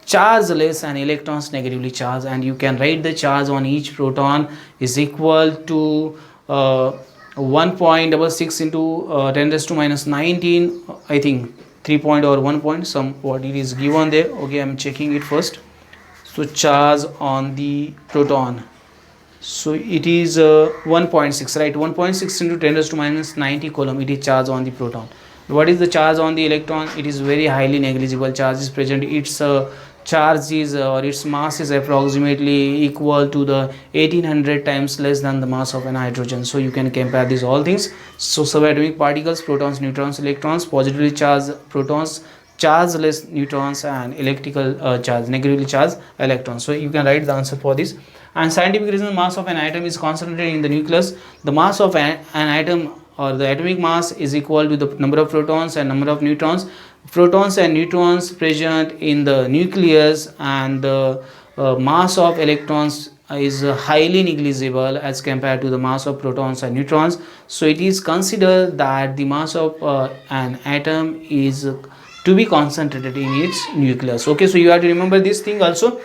chargeless, and electrons negatively charged. And you can write the charge on each proton is equal to 1.66 into 10 raised to minus 19, I think 3 point or 1 point, some what it is given there. Okay, I'm checking it first. So charge on the proton, so it is 1.6, right? 1.6 into 10 raised to minus 90 coulomb, it is charge on the proton. What is the charge on the electron? It is very highly negligible. Charge is present. Its charge is or its mass is approximately equal to the 1800 times less than the mass of an hydrogen. So you can compare these all things. So subatomic particles: protons, neutrons, electrons. Positively charged protons, chargeless neutrons, and electrical charge, negatively charged electrons. So you can write the answer for this. And scientific reason, mass of an atom is concentrated in the nucleus. The mass of an atom or the atomic mass is equal to the number of protons and number of neutrons. Protons and neutrons present in the nucleus, and the mass of electrons is highly negligible as compared to the mass of protons and neutrons. So it is considered that the mass of an atom is to be concentrated in its nucleus. Okay, so you have to remember this thing also.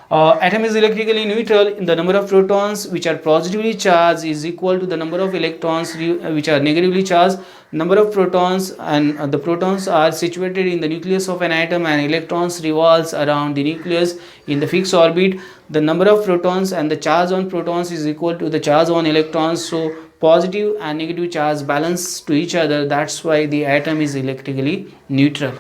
Atom is electrically neutral. The number of protons which are positively charged is equal to the number of electrons which are negatively charged. Number of protons, and the protons are situated in the nucleus of an atom, and electrons revolves around the nucleus in the fixed orbit. The number of protons and the charge on protons is equal to the charge on electrons. So positive and negative charge balance to each other. That's why the atom is electrically neutral.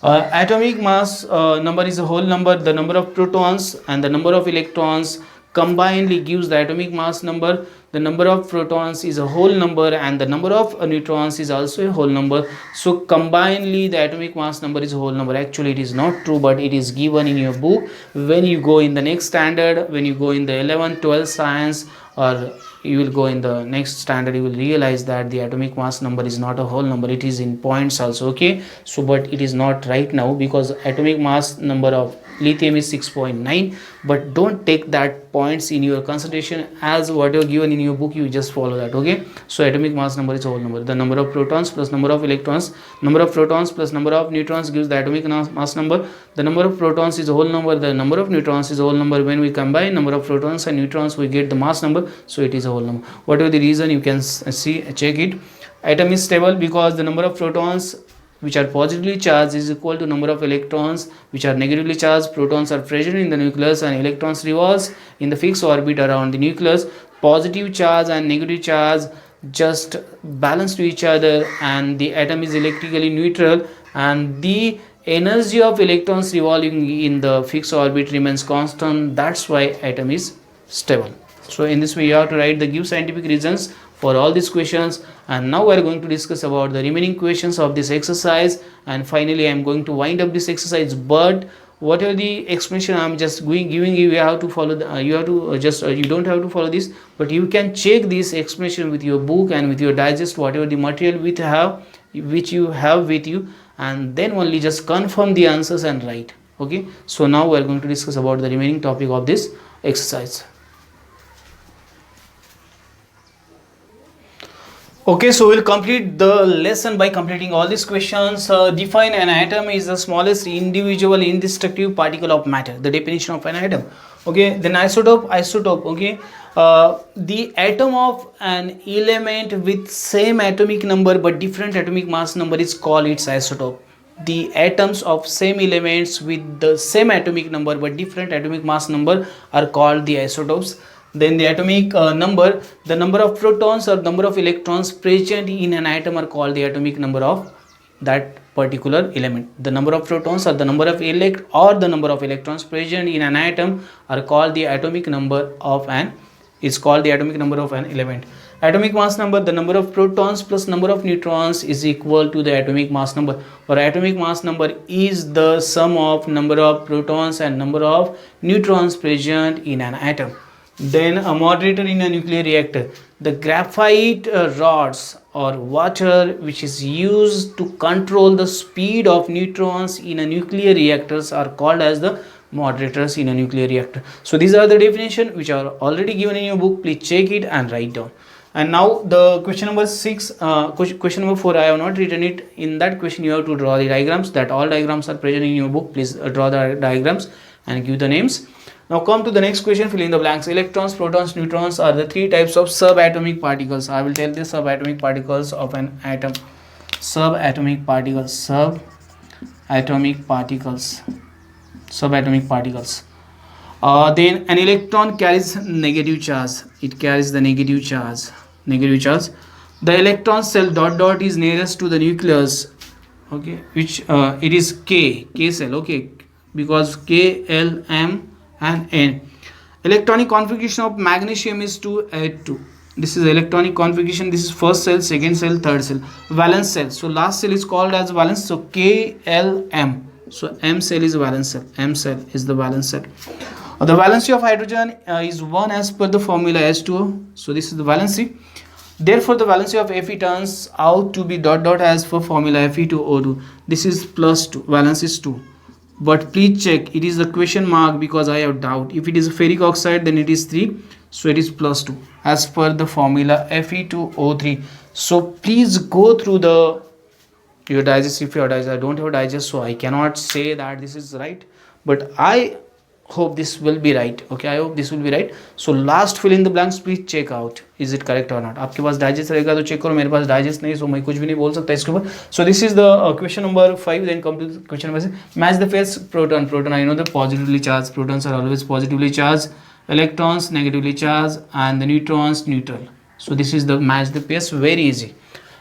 Atomic mass number is a whole number. The number of protons and the number of electrons combinedly gives the atomic mass number. The number of protons is a whole number, and the number of neutrons is also a whole number. So combinedly the atomic mass number is a whole number. Actually it is not true, but it is given in your book. When you go in the next standard, when you go in the 11th 12th science, or you will go in the next standard, you will realize that the atomic mass number is not a whole number. It is in points also. Okay, so but it is not right now, because atomic mass number of lithium is 6.9. but don't take that points in your consideration. As whatever given in your book, you just follow that. Okay, so atomic mass number is a whole number. The number of protons plus number of electrons, number of protons plus number of neutrons gives the atomic mass number. The number of protons is a whole number, the number of neutrons is a whole number. When we combine number of protons and neutrons, we get the mass number. So it is a whole number. Whatever the reason, you can see, check it. Atom is stable because the number of protons which are positively charged is equal to number of electrons which are negatively charged. Protons are present in the nucleus, and electrons revolves in the fixed orbit around the nucleus. Positive charge and negative charge just balance to each other, and the atom is electrically neutral, and the energy of electrons revolving in the fixed orbit remains constant. That's why atom is stable. So in this way you have to write the give scientific reasons for all these questions. And now we are going to discuss about the remaining questions of this exercise, and finally I am going to wind up this exercise. But whatever the explanation I am just giving you, you have to follow the, you have to you don't have to follow this, but you can check this explanation with your book and with your digest, whatever the material which you have with you, and then only just confirm the answers and write. Okay, so now we are going to discuss about the remaining topic of this exercise. Okay, so we'll complete the lesson by completing all these questions. Define an atom is the smallest individual indestructible particle of matter. The definition of an atom. Okay, then isotope. Okay, the atom of an element with same atomic number but different atomic mass number is called its isotope. The atoms of same elements with the same atomic number but different atomic mass number are called the isotopes. Then the atomic number, the number of protons or number of electrons present in an atom are called the atomic number of that particular element. The number of protons or the number of the number of electrons present in an atom are called the atomic number of an element. Atomic mass number, the number of protons plus number of neutrons is equal to the atomic mass number, or atomic mass number is the sum of number of protons and number of neutrons present in an atom. Then a moderator in a nuclear reactor, the graphite rods or water which is used to control the speed of neutrons in a nuclear reactors are called as the moderators in a nuclear reactor. So these are the definition which are already given in your book. Please check it and write down. And now the question number 6, question number 4, I have not written it. In that question you have to draw the diagrams. That all diagrams are present in your book. Please draw the diagrams and give the names. Now come to the next question, fill in the blanks. Electrons, protons, neutrons are the three types of subatomic particles. I will tell the subatomic particles of an atom. Subatomic particles. Then an electron carries negative charge. It carries the negative charge. The electron cell ... is nearest to the nucleus. Okay, which it is K cell. Okay, because K, L, M and N. Electronic configuration of magnesium is 2s2. This is electronic configuration. This is first cell, second cell, third cell. Valence cell. So last cell is called as valence. So K, L, M. So M cell is valence cell. M cell is the valence cell. The valency of hydrogen is 1 as per the formula H2O. So this is the valency. Therefore the valency of Fe turns out to be ... as per formula Fe2O2. This is plus 2. Valence is 2. But please check, it is the question mark because I have doubt. If it is a ferric oxide, then it is 3. So it is plus 2 as per the formula Fe2O3. So please go through your digest. If you have digest, I don't have digest, so I cannot say that this is right. But I hope this will be right. Okay, I hope this will be right. So last fill in the blanks, please check out is it correct or not. आपके पास digest रहेगा तो check करो, मेरे पास digest नहीं, so मैं कुछ भी नहीं बोल सकता इसके ऊपर. So this is the question number 5. Then come to question number 6. Match the pairs proton. I know the positively charged protons are always positively charged, electrons negatively charged, and the neutrons neutral. So this is the match the pairs. Very easy.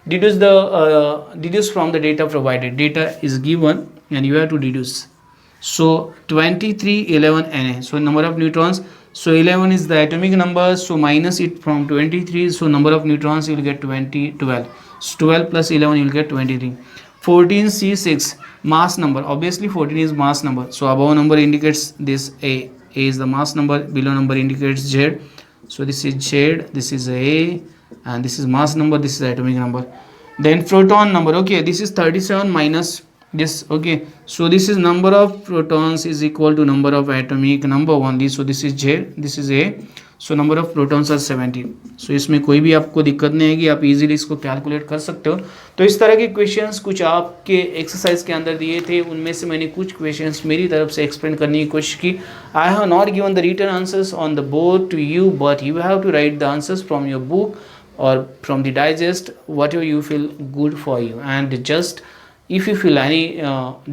Deduce from the data provided. Data is given and you have to deduce. So 23, 11 Na. So number of neutrons. So 11 is the atomic number. So minus it from 23. So number of neutrons you will get 12. So 12 plus 11 you will get 23. 14 C6 mass number. Obviously 14 is mass number. So above number indicates this A. A is the mass number. Below number indicates Z. So this is Z. This is A. And this is mass number. This is the atomic number. Then proton number. Okay, this is 37 minus this. Okay, so this is number of protons is equal to number of atomic number only. So this is J, this is A. So number of protons are 17. So इसमें कोई भी आपको दिक्कत नहीं है कि आप easily इसको कैलकुलेट कर सकते हो. तो इस तरह के क्वेश्चंस कुछ आपके एक्सरसाइज के अंदर दिए थे, उनमें से मैंने कुछ क्वेश्चंस मेरी तरफ से एक्सप्लेन करने की कोशिश की. I have not given the written answers on the board to you, but you have to write the answers from your book or from the digest, whatever you feel good for you. And just if you feel any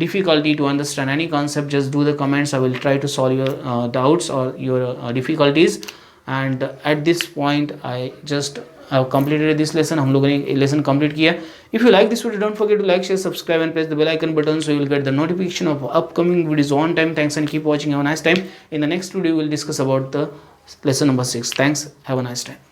difficulty to understand any concept, just do the comments. I will try to solve your doubts or your difficulties. And at this point I just have completed this lesson. हम लोगों ने lesson complete किया. If you like this video, don't forget to like, share, subscribe and press the bell icon button so you will get the notification of upcoming videos on time. Thanks and keep watching. Have a nice time. In the next video we will discuss about the lesson number 6. Thanks. Have a nice time.